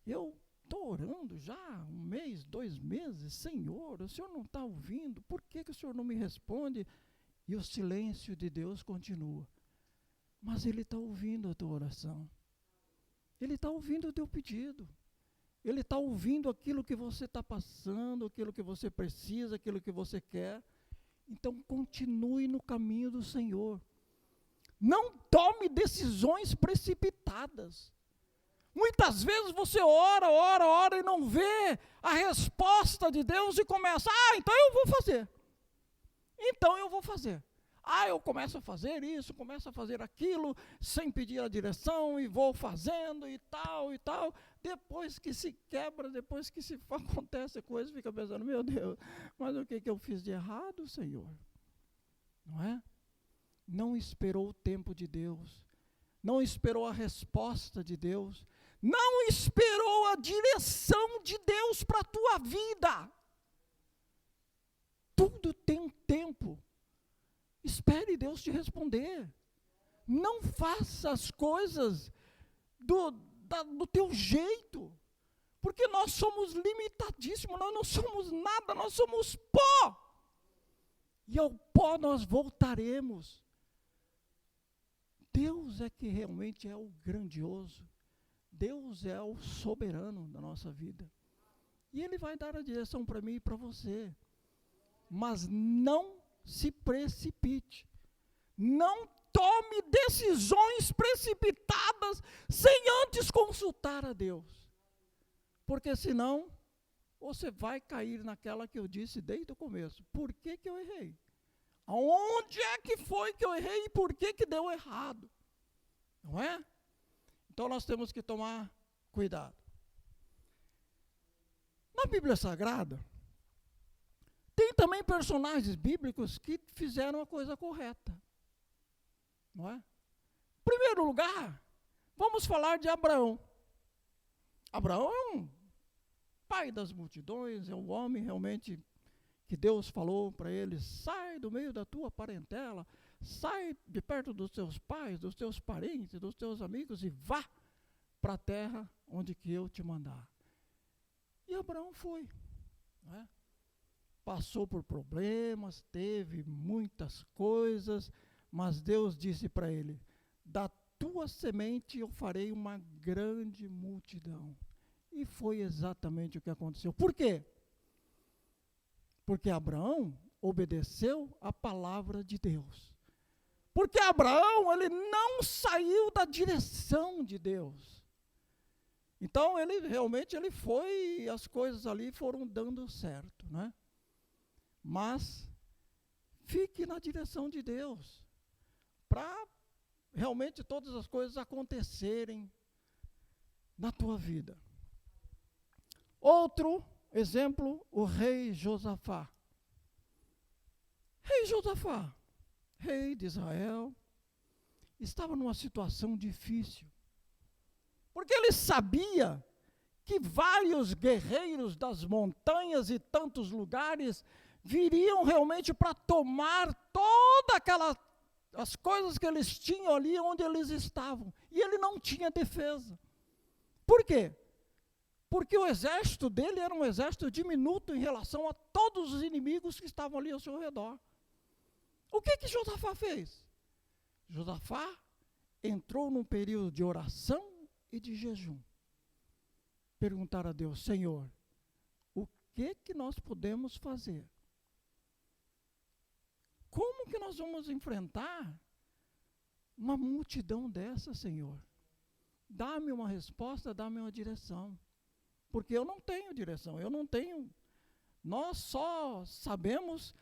eu estou orando já 1 mês, 2 meses, Senhor, o Senhor não está ouvindo, por que o Senhor não me responde? E o silêncio de Deus continua. Mas Ele está ouvindo a tua oração. Ele está ouvindo o teu pedido. Ele está ouvindo aquilo que você está passando, aquilo que você precisa, aquilo que você quer. Então continue no caminho do Senhor. Não tome decisões precipitadas. Muitas vezes você ora e não vê a resposta de Deus e começa, então eu vou fazer. Então eu vou fazer. Eu começo a fazer isso, começo a fazer aquilo, sem pedir a direção, e vou fazendo e tal, e tal. Depois que se quebra, depois que se acontece a coisa, fica pensando, meu Deus, mas o que eu fiz de errado, Senhor? Não é? Não esperou o tempo de Deus, não esperou a resposta de Deus, não esperou a direção de Deus para a tua vida. Tudo tem um tempo. Espere Deus te responder. Não faça as coisas do teu jeito. Porque nós somos limitadíssimos, nós não somos nada, nós somos pó. E ao pó nós voltaremos. Deus é que realmente é o grandioso. Deus é o soberano da nossa vida. E Ele vai dar a direção para mim e para você. Mas não se precipite. Não tome decisões precipitadas sem antes consultar a Deus. Porque senão, você vai cair naquela que eu disse desde o começo. Por que eu errei? Aonde é que foi que eu errei e por que deu errado? Não é? Então nós temos que tomar cuidado. Na Bíblia Sagrada, tem também personagens bíblicos que fizeram a coisa correta. Não é? Em primeiro lugar, vamos falar de Abraão. Abraão é um pai das multidões, é um homem realmente que Deus falou para ele: sai do meio da tua parentela, sai de perto dos teus pais, dos teus parentes, dos teus amigos e vá para a terra onde que eu te mandar. E Abraão foi, né? Passou por problemas, teve muitas coisas, mas Deus disse para ele: da tua semente eu farei uma grande multidão. E foi exatamente o que aconteceu. Por quê? Porque Abraão obedeceu a palavra de Deus. Porque Abraão, ele não saiu da direção de Deus. Então, ele realmente foi, e as coisas ali foram dando certo, né? Mas fique na direção de Deus, para realmente todas as coisas acontecerem na tua vida. Outro exemplo, o rei Josafá. Rei Josafá, rei de Israel, estava numa situação difícil, porque ele sabia que vários guerreiros das montanhas e tantos lugares viriam realmente para tomar todas as coisas que eles tinham ali onde eles estavam. E ele não tinha defesa. Por quê? Porque o exército dele era um exército diminuto em relação a todos os inimigos que estavam ali ao seu redor. O que Josafá fez? Josafá entrou num período de oração e de jejum. Perguntar a Deus: Senhor, o que nós podemos fazer? Como que nós vamos enfrentar uma multidão dessa, Senhor? Dá-me uma resposta, dá-me uma direção. Porque eu não tenho direção, nós só sabemos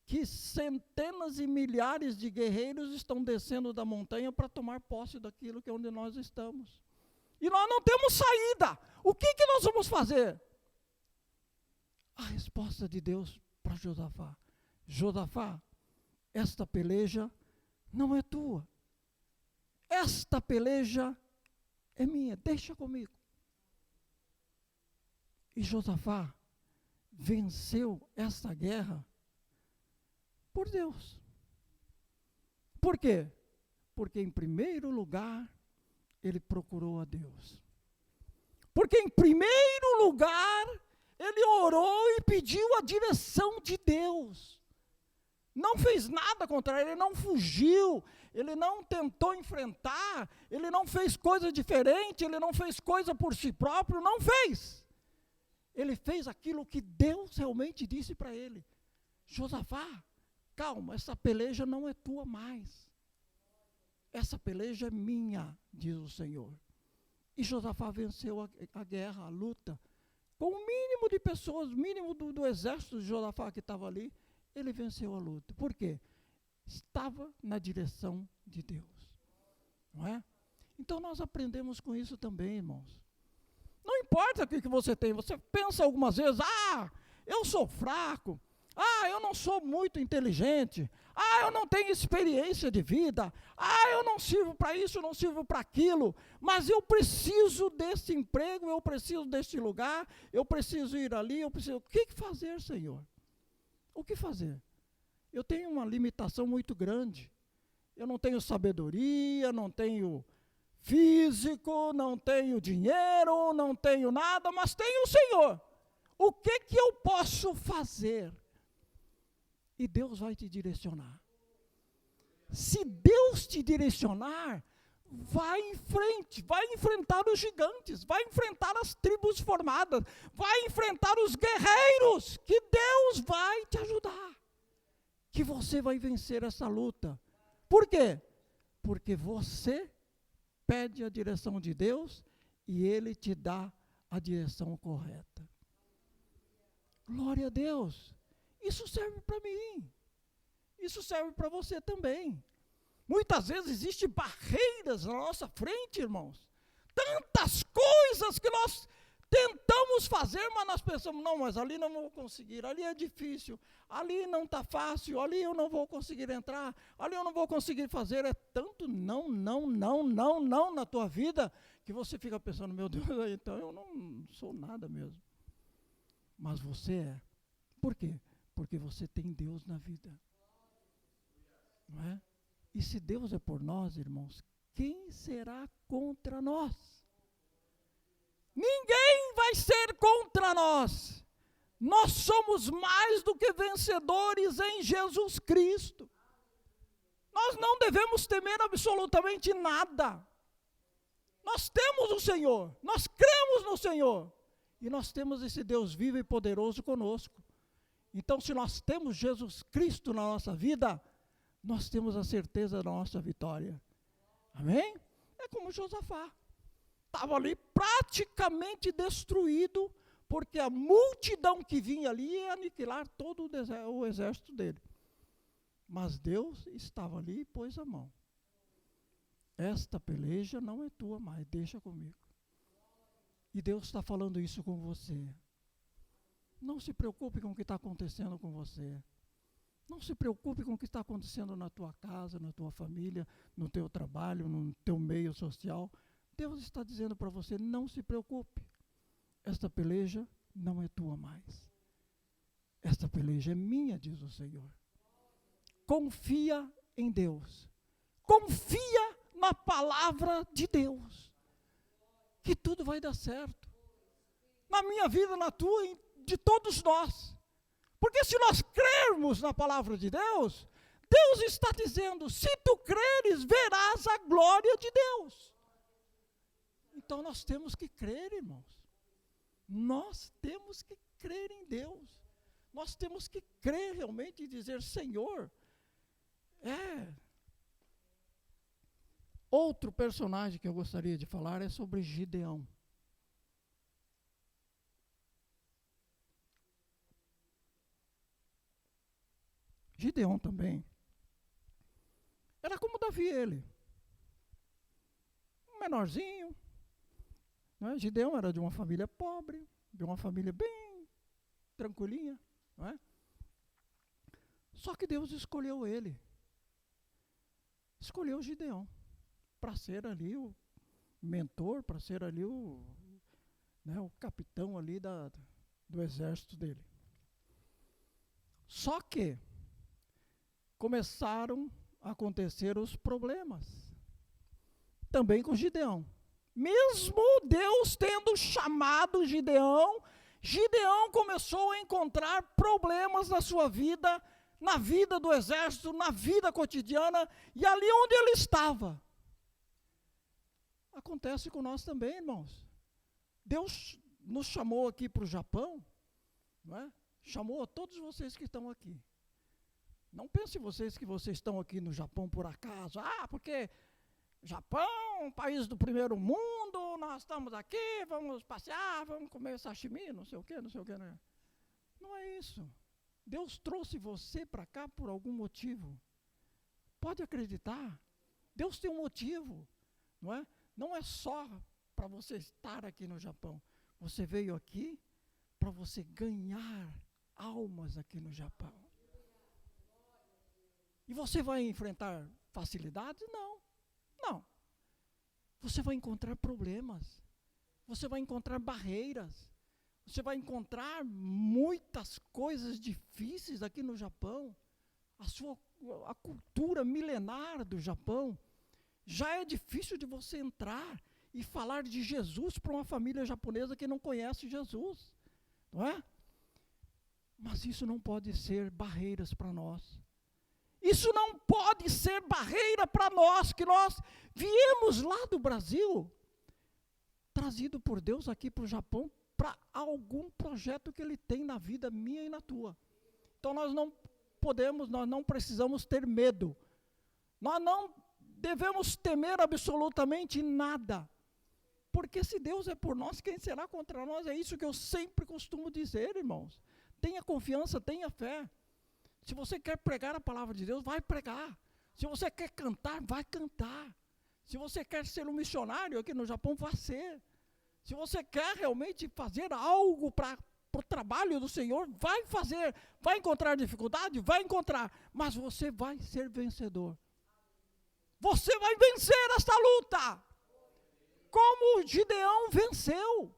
que centenas e milhares de guerreiros estão descendo da montanha para tomar posse daquilo que é onde nós estamos. E nós não temos saída. O que nós vamos fazer? A resposta de Deus para Josafá: Josafá, esta peleja não é tua. Esta peleja é minha, deixa comigo. E Josafá venceu essa guerra por Deus. Por quê? Porque em primeiro lugar ele procurou a Deus. Porque em primeiro lugar ele orou e pediu a direção de Deus. Não fez nada contra ele não fugiu, ele não tentou enfrentar, ele não fez coisa diferente, ele não fez coisa por si próprio, não fez. Ele fez aquilo que Deus realmente disse para ele: Josafá, calma, essa peleja não é tua mais. Essa peleja é minha, diz o Senhor. E Josafá venceu a guerra, a luta, com o mínimo de pessoas, o mínimo do exército de Josafá que estava ali, ele venceu a luta. Por quê? Estava na direção de Deus. Não é? Então nós aprendemos com isso também, irmãos. Não importa o que você tem, você pensa algumas vezes: eu sou fraco, eu não sou muito inteligente, eu não tenho experiência de vida, eu não sirvo para isso, eu não sirvo para aquilo, mas eu preciso desse emprego, eu preciso deste lugar, eu preciso ir ali, eu preciso... O que fazer, Senhor? O que fazer? Eu tenho uma limitação muito grande, eu não tenho sabedoria, não tenho físico, não tenho dinheiro, não tenho nada, mas tenho o Senhor. O que eu posso fazer? E Deus vai te direcionar. Se Deus te direcionar, vai em frente, vai enfrentar os gigantes, vai enfrentar as tribos formadas, vai enfrentar os guerreiros, que Deus vai te ajudar, que você vai vencer essa luta. Por quê? Porque você pede a direção de Deus e Ele te dá a direção correta. Glória a Deus. Isso serve para mim. Isso serve para você também. Muitas vezes existem barreiras na nossa frente, irmãos. Tantas coisas que nós tentamos fazer, mas nós pensamos: não, mas ali não vou conseguir, ali é difícil, ali não está fácil, ali eu não vou conseguir entrar, ali eu não vou conseguir fazer. É tanto não na tua vida, que você fica pensando: meu Deus, então eu não sou nada mesmo. Mas você é. Por quê? Porque você tem Deus na vida. Não é? E se Deus é por nós, irmãos, quem será contra nós? Ninguém vai ser contra nós. Nós somos mais do que vencedores em Jesus Cristo. Nós não devemos temer absolutamente nada. Nós temos o Senhor, nós cremos no Senhor. E nós temos esse Deus vivo e poderoso conosco. Então, se nós temos Jesus Cristo na nossa vida, nós temos a certeza da nossa vitória. Amém? É como Josafá. Estava ali praticamente destruído, porque a multidão que vinha ali ia aniquilar todo o exército dele. Mas Deus estava ali e pôs a mão. Esta peleja não é tua mais, deixa comigo. E Deus está falando isso com você. Não se preocupe com o que está acontecendo com você. Não se preocupe com o que está acontecendo na tua casa, na tua família, no teu trabalho, no teu meio social. Deus está dizendo para você, não se preocupe. Esta peleja não é tua mais. Esta peleja é minha, diz o Senhor. Confia em Deus. Confia na palavra de Deus. Que tudo vai dar certo. Na minha vida, na tua, de todos nós. Porque se nós crermos na palavra de Deus, Deus está dizendo, se tu creres, verás a glória de Deus. Então nós temos que crer, irmãos. Nós temos que crer em Deus. Nós temos que crer realmente e dizer, Senhor, Outro personagem que eu gostaria de falar é sobre Gideão. Gideão também era como Davi, ele. Um menorzinho. Não é? Gideão era de uma família pobre, de uma família bem tranquilinha. Não é? Só que Deus escolheu ele. Escolheu Gideão para ser ali o mentor, para ser ali o capitão ali do exército dele. Só que começaram a acontecer os problemas, também com Gideão. Mesmo Deus tendo chamado Gideão, Gideão começou a encontrar problemas na sua vida, na vida do exército, na vida cotidiana, e ali onde ele estava. Acontece com nós também, irmãos. Deus nos chamou aqui para o Japão, não é? Chamou a todos vocês que estão aqui. Não pensem vocês que vocês estão aqui no Japão por acaso. Porque Japão, país do primeiro mundo, nós estamos aqui, vamos passear, vamos comer sashimi, não sei o quê, né? Não é isso. Deus trouxe você para cá por algum motivo. Pode acreditar. Deus tem um motivo, não é? Não é só para você estar aqui no Japão. Você veio aqui para você ganhar almas aqui no Japão. E você vai enfrentar facilidades? Não. Não. Você vai encontrar problemas. Você vai encontrar barreiras. Você vai encontrar muitas coisas difíceis aqui no Japão. A cultura milenar do Japão. Já é difícil de você entrar e falar de Jesus para uma família japonesa que não conhece Jesus. Não é? Mas isso não pode ser barreiras para nós. Isso não pode ser barreira para nós, que nós viemos lá do Brasil, trazido por Deus aqui para o Japão, para algum projeto que Ele tem na vida minha e na tua. Então nós não precisamos ter medo. Nós não devemos temer absolutamente nada. Porque se Deus é por nós, quem será contra nós? É isso que eu sempre costumo dizer, irmãos. Tenha confiança, tenha fé. Se você quer pregar a palavra de Deus, vai pregar. Se você quer cantar, vai cantar. Se você quer ser um missionário aqui no Japão, vai ser. Se você quer realmente fazer algo para o trabalho do Senhor, vai fazer. Vai encontrar dificuldade? Vai encontrar. Mas você vai ser vencedor. Você vai vencer esta luta. Como Gideão venceu.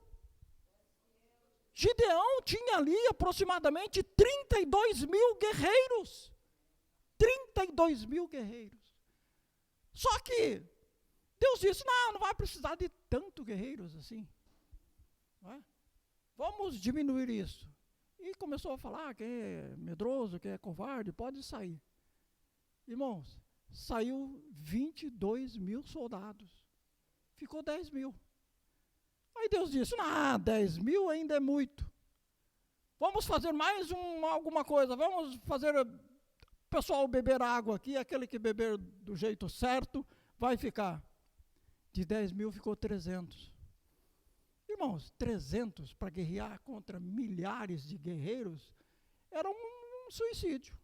Gideão tinha ali aproximadamente 32 mil guerreiros. 32 mil guerreiros. Só que Deus disse, não vai precisar de tanto guerreiros assim. Não é? Vamos diminuir isso. E começou a falar, quem é medroso, quem é covarde, pode sair. Irmãos, saiu 22 mil soldados. Ficou 10 mil. Aí Deus disse, 10 mil ainda é muito. Vamos fazer mais alguma coisa, vamos fazer o pessoal beber água aqui, aquele que beber do jeito certo, vai ficar. De 10 mil ficou 300. Irmãos, 300 para guerrear contra milhares de guerreiros, era um suicídio.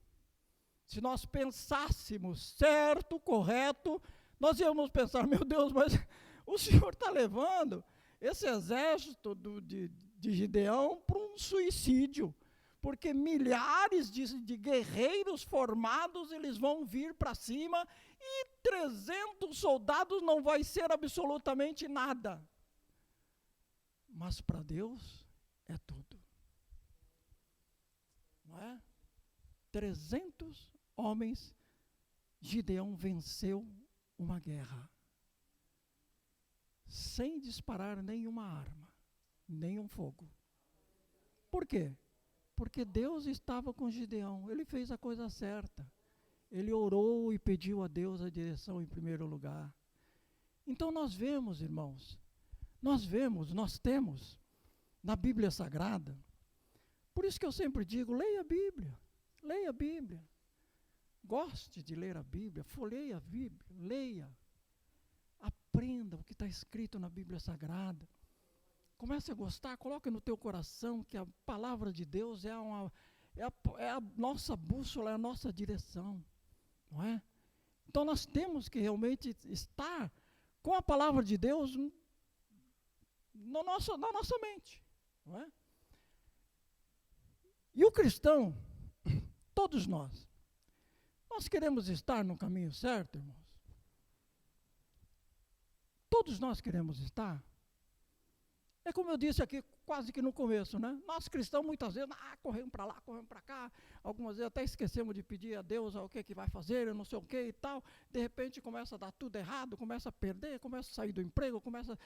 Se nós pensássemos certo, correto, nós íamos pensar, meu Deus, mas o Senhor está levando esse exército de Gideão para um suicídio, porque milhares de guerreiros formados, eles vão vir para cima, e 300 soldados não vai ser absolutamente nada. Mas para Deus é tudo. Não é? 300 homens, Gideão venceu uma guerra, sem disparar nenhuma arma, nenhum fogo. Por quê? Porque Deus estava com Gideão, ele fez a coisa certa. Ele orou e pediu a Deus a direção em primeiro lugar. Então nós vemos, irmãos, nós temos na Bíblia Sagrada, por isso que eu sempre digo, leia a Bíblia, leia a Bíblia. Goste de ler a Bíblia, folheie a Bíblia, leia. Aprenda o que está escrito na Bíblia Sagrada. Comece a gostar, coloque no teu coração que a palavra de Deus é a nossa bússola, é a nossa direção. Não é? Então nós temos que realmente estar com a palavra de Deus na nossa mente. Não é? E o cristão, todos nós queremos estar no caminho certo, irmãos? Todos nós queremos estar. É como eu disse aqui, quase que no começo, né? Nós cristãos, muitas vezes, corremos para lá, corremos para cá, algumas vezes até esquecemos de pedir a Deus o que vai fazer, eu não sei o que e tal, de repente começa a dar tudo errado, começa a perder, começa a sair do emprego, começa...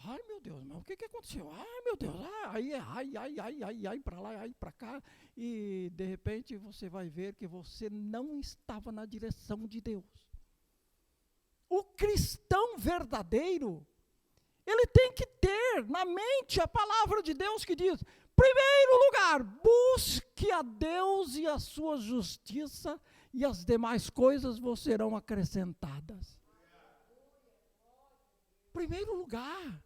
Ai, meu Deus, mas o que aconteceu? Ai, meu Deus, ai, para lá, ai, para cá, e de repente você vai ver que você não estava na direção de Deus. O cristão verdadeiro, ele tem que ter na mente a palavra de Deus que diz, primeiro lugar, busque a Deus e a sua justiça, e as demais coisas vos serão acrescentadas. Primeiro lugar,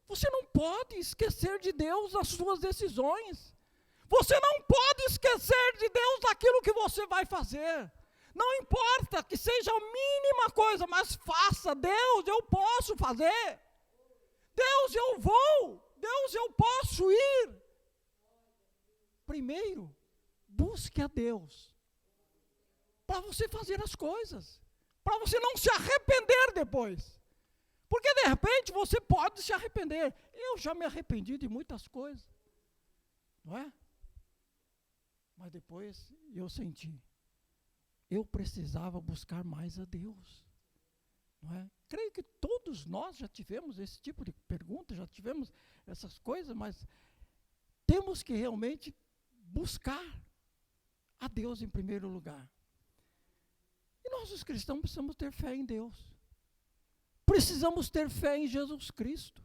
você não pode esquecer de Deus nas suas decisões. Você não pode esquecer de Deus naquilo que você vai fazer. Não importa que seja a mínima coisa, mas faça. Deus, eu posso fazer. Deus, eu vou. Deus, eu posso ir. Primeiro, busque a Deus para você fazer as coisas, para você não se arrepender depois. Porque de repente você pode se arrepender. Eu já me arrependi de muitas coisas, não é? Mas depois eu senti, eu precisava buscar mais a Deus, não é? Creio que todos nós já tivemos esse tipo de pergunta, já tivemos essas coisas, mas temos que realmente buscar a Deus em primeiro lugar. E nós, os cristãos, precisamos ter fé em Deus. Precisamos ter fé em Jesus Cristo.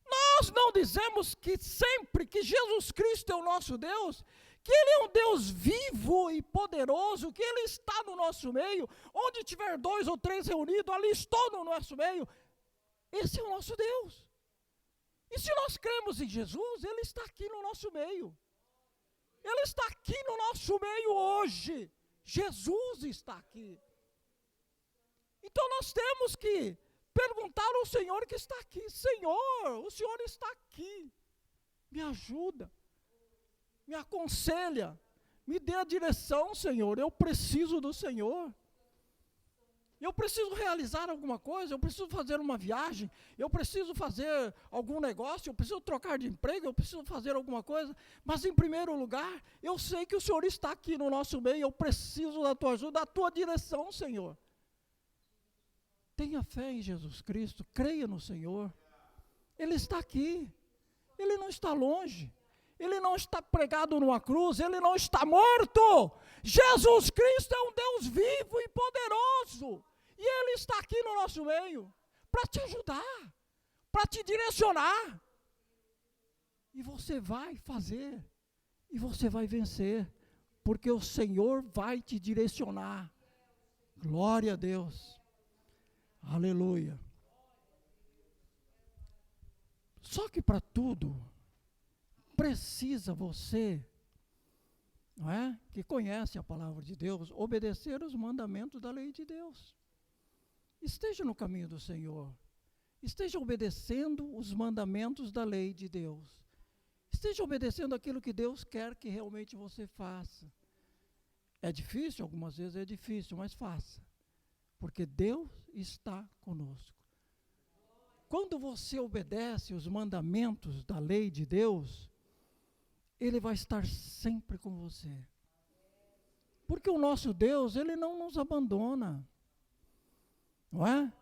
Nós não dizemos que sempre que Jesus Cristo é o nosso Deus, que Ele é um Deus vivo e poderoso, que Ele está no nosso meio, onde tiver 2 ou 3 reunidos, ali estou no nosso meio. Esse é o nosso Deus. E se nós cremos em Jesus, Ele está aqui no nosso meio. Ele está aqui no nosso meio hoje. Jesus está aqui. Então nós temos que perguntar ao Senhor que está aqui, Senhor, o Senhor está aqui, me ajuda, me aconselha, me dê a direção, Senhor, eu preciso do Senhor. Eu preciso realizar alguma coisa, eu preciso fazer uma viagem, eu preciso fazer algum negócio, eu preciso trocar de emprego, eu preciso fazer alguma coisa, mas em primeiro lugar, eu sei que o Senhor está aqui no nosso meio, eu preciso da tua ajuda, da tua direção, Senhor. Tenha fé em Jesus Cristo, creia no Senhor. Ele está aqui, Ele não está longe, Ele não está pregado numa cruz, Ele não está morto. Jesus Cristo é um Deus vivo e poderoso. E Ele está aqui no nosso meio, para te ajudar, para te direcionar. E você vai fazer, e você vai vencer, porque o Senhor vai te direcionar. Glória a Deus. Aleluia. Só que para tudo, precisa você, não é, que conhece a palavra de Deus, obedecer os mandamentos da lei de Deus. Esteja no caminho do Senhor. Esteja obedecendo os mandamentos da lei de Deus. Esteja obedecendo aquilo que Deus quer que realmente você faça. É difícil? Algumas vezes é difícil, mas faça. Porque Deus está conosco. Quando você obedece os mandamentos da lei de Deus, Ele vai estar sempre com você. Porque o nosso Deus, Ele não nos abandona. Não é?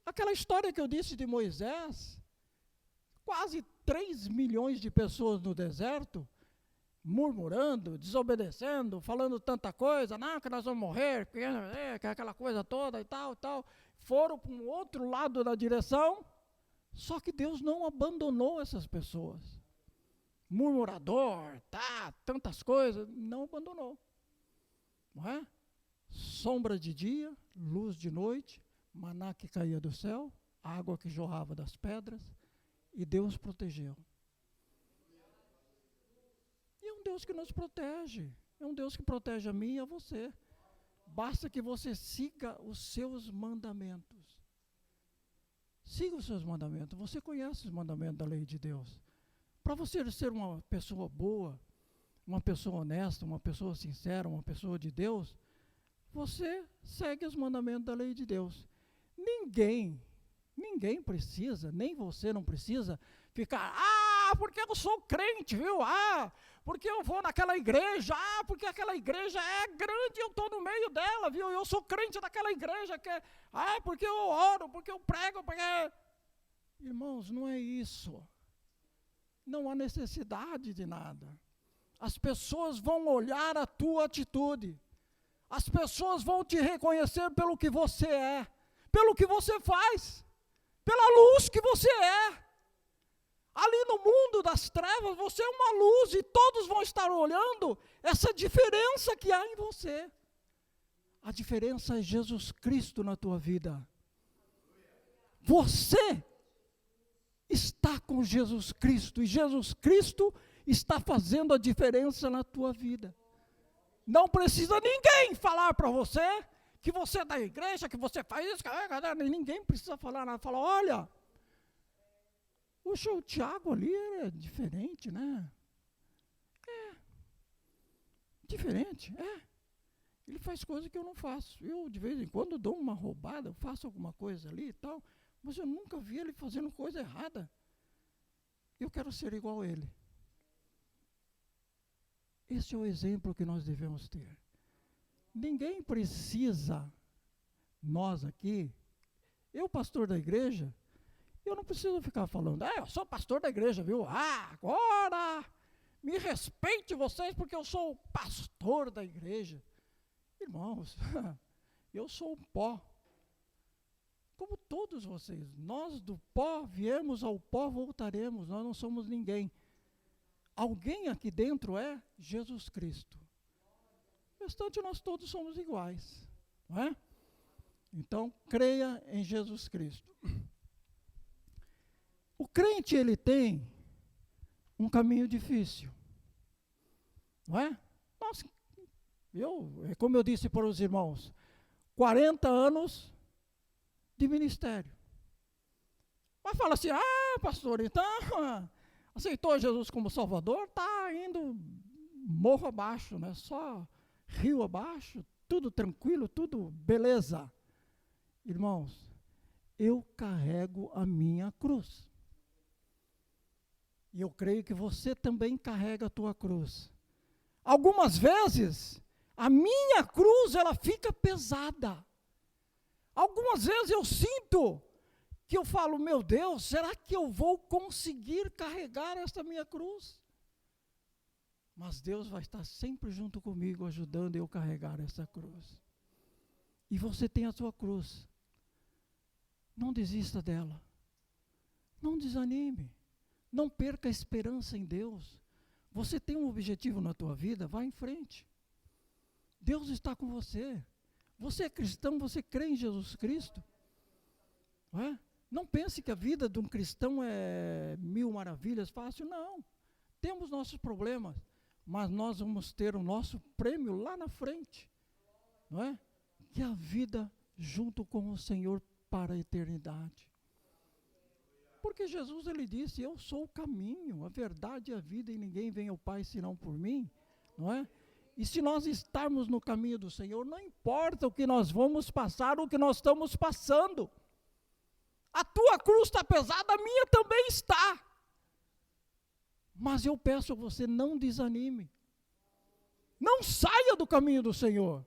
Aquela história que eu disse de Moisés, quase 3 milhões de pessoas no deserto, murmurando, desobedecendo, falando tanta coisa, não, que nós vamos morrer, que aquela coisa toda e tal, foram para um outro lado da direção, só que Deus não abandonou essas pessoas. Murmurador, tantas coisas, não abandonou. Não é? Sombra de dia, luz de noite, maná que caía do céu, água que jorrava das pedras, e Deus protegeu. E é um Deus que nos protege, é um Deus que protege a mim e a você. Basta que você siga os seus mandamentos. Siga os seus mandamentos, você conhece os mandamentos da lei de Deus. Para você ser uma pessoa boa, uma pessoa honesta, uma pessoa sincera, uma pessoa de Deus, você segue os mandamentos da lei de Deus. Ninguém precisa, nem você não precisa ficar, porque eu sou crente, viu? Porque eu vou naquela igreja, porque aquela igreja é grande, eu estou no meio dela, viu? Eu sou crente daquela igreja, porque eu oro, porque eu prego, porque... Irmãos, não é isso. Não há necessidade de nada. As pessoas vão olhar a tua atitude. As pessoas vão te reconhecer pelo que você é, pelo que você faz, pela luz que você é. Ali no mundo das trevas, você é uma luz e todos vão estar olhando essa diferença que há em você. A diferença é Jesus Cristo na tua vida. Você está com Jesus Cristo e Jesus Cristo está fazendo a diferença na tua vida. Não precisa ninguém falar para você que você é da igreja, que você faz isso, ninguém precisa falar nada. Fala, olha, o Tiago ali é diferente, né? É, diferente, é. Ele faz coisas que eu não faço. Eu, de vez em quando, dou uma roubada, eu faço alguma coisa ali e tal, mas eu nunca vi ele fazendo coisa errada. Eu quero ser igual a ele. Esse é o exemplo que nós devemos ter. Ninguém precisa, nós aqui, eu pastor da igreja, eu não preciso ficar falando, eu sou pastor da igreja, viu? Agora me respeite vocês porque eu sou o pastor da igreja. Irmãos, eu sou o pó. Como todos vocês, nós do pó viemos, ao pó voltaremos, nós não somos ninguém. Alguém aqui dentro é Jesus Cristo. O restante nós todos somos iguais, não é? Então, creia em Jesus Cristo. O crente, ele tem um caminho difícil, não é? Nossa, como eu disse para os irmãos, 40 anos de ministério. Mas fala assim, pastor, então, aceitou Jesus como Salvador, está indo morro abaixo, né? Só rio abaixo, tudo tranquilo, tudo beleza. Irmãos, eu carrego a minha cruz. E eu creio que você também carrega a tua cruz. Algumas vezes, a minha cruz, ela fica pesada. Algumas vezes eu sinto que eu falo, meu Deus, será que eu vou conseguir carregar esta minha cruz? Mas Deus vai estar sempre junto comigo, ajudando eu a carregar essa cruz. E você tem a sua cruz. Não desista dela. Não desanime. Não perca a esperança em Deus. Você tem um objetivo na tua vida, vá em frente. Deus está com você. Você é cristão, você crê em Jesus Cristo. Não é? Não pense que a vida de um cristão é mil maravilhas, fácil, não. Temos nossos problemas, mas nós vamos ter o nosso prêmio lá na frente. Não é? Que é a vida junto com o Senhor para a eternidade. Porque Jesus, ele disse, eu sou o caminho, a verdade e a vida, e ninguém vem ao Pai senão por mim, não é? E se nós estarmos no caminho do Senhor, não importa o que nós vamos passar, o que nós estamos passando. A tua cruz está pesada, a minha também está. Mas eu peço a você, não desanime. Não saia do caminho do Senhor.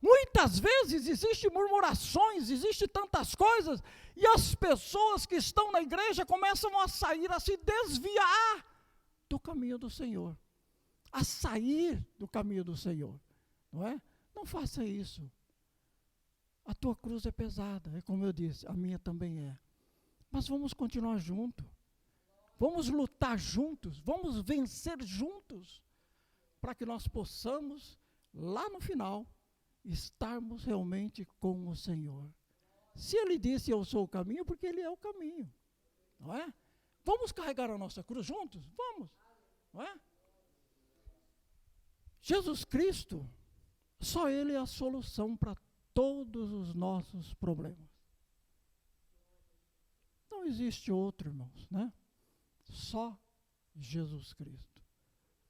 Muitas vezes existem murmurações, existem tantas coisas, e as pessoas que estão na igreja começam a sair, a se desviar do caminho do Senhor. A sair do caminho do Senhor. Não é? Não faça isso. A tua cruz é pesada, é como eu disse, a minha também é. Mas vamos continuar juntos. Vamos lutar juntos, vamos vencer juntos, para que nós possamos, lá no final, estarmos realmente com o Senhor. Se Ele disse eu sou o caminho, porque Ele é o caminho, não é? Vamos carregar a nossa cruz juntos? Vamos, não é? Jesus Cristo, só Ele é a solução para todos os nossos problemas. Não existe outro, irmãos, né? Só Jesus Cristo.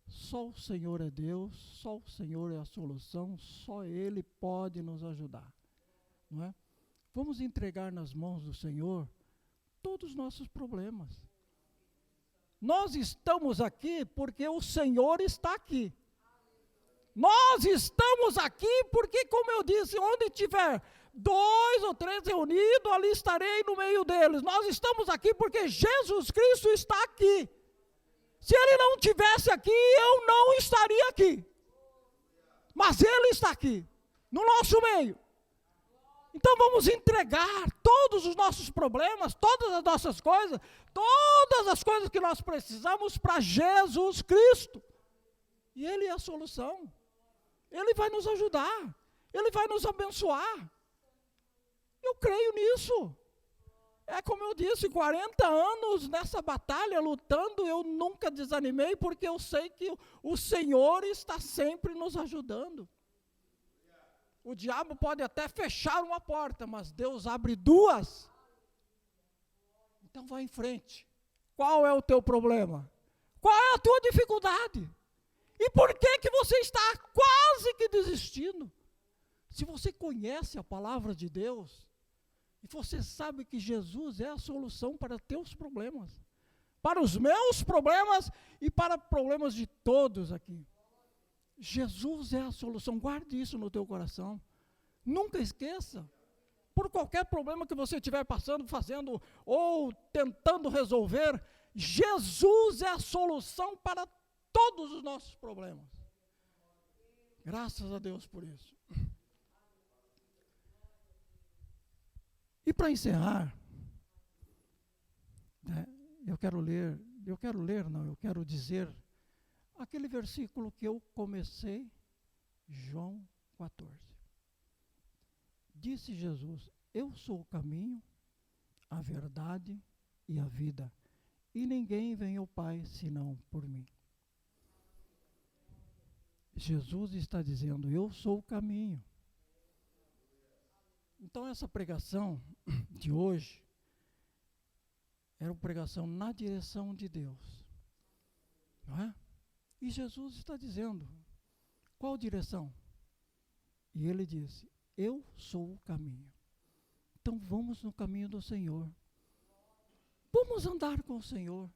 Só o Senhor é Deus, só o Senhor é a solução, só Ele pode nos ajudar, não é? Vamos entregar nas mãos do Senhor todos os nossos problemas. Nós estamos aqui porque o Senhor está aqui. Nós estamos aqui porque, como eu disse, onde tiver 2 ou 3 reunidos, ali estarei no meio deles. Nós estamos aqui porque Jesus Cristo está aqui. Se Ele não estivesse aqui, eu não estaria aqui. Mas Ele está aqui, no nosso meio. Então vamos entregar todos os nossos problemas, todas as nossas coisas, todas as coisas que nós precisamos para Jesus Cristo. E Ele é a solução. Ele vai nos ajudar. Ele vai nos abençoar. Eu creio nisso. É como eu disse, 40 anos nessa batalha, lutando, eu nunca desanimei, porque eu sei que o Senhor está sempre nos ajudando. O diabo pode até fechar uma porta, mas Deus abre 2. Então vai em frente. Qual é o teu problema? Qual é a tua dificuldade? E por que você está quase que desistindo? Se você conhece a palavra de Deus, e você sabe que Jesus é a solução para teus problemas, para os meus problemas e para problemas de todos aqui. Jesus é a solução, guarde isso no teu coração. Nunca esqueça. Por qualquer problema que você estiver passando, fazendo ou tentando resolver, Jesus é a solução para todos os nossos problemas. Graças a Deus por isso. E para encerrar, né, eu quero dizer aquele versículo que eu comecei, João 14. Disse Jesus, eu sou o caminho, a verdade e a vida, e ninguém vem ao Pai senão por mim. Jesus está dizendo, eu sou o caminho. Então essa pregação de hoje era uma pregação na direção de Deus, não é? E Jesus está dizendo, qual direção? E Ele disse, eu sou o caminho. Então vamos no caminho do Senhor. Vamos andar com o Senhor.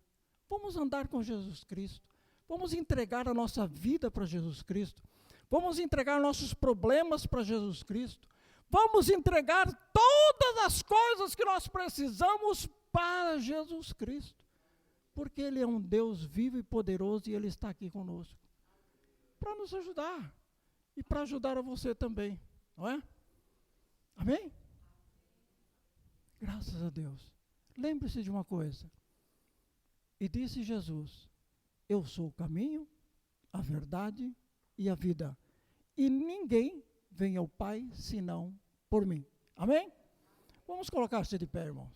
Vamos andar com Jesus Cristo. Vamos entregar a nossa vida para Jesus Cristo. Vamos entregar nossos problemas para Jesus Cristo. Vamos entregar todas as coisas que nós precisamos para Jesus Cristo. Porque Ele é um Deus vivo e poderoso e Ele está aqui conosco. Para nos ajudar. E para ajudar a você também. Não é? Amém? Graças a Deus. Lembre-se de uma coisa. E disse Jesus: eu sou o caminho, a verdade e a vida. E ninguém vem ao Pai senão por mim. Amém? Vamos colocar-se de pé, irmãos.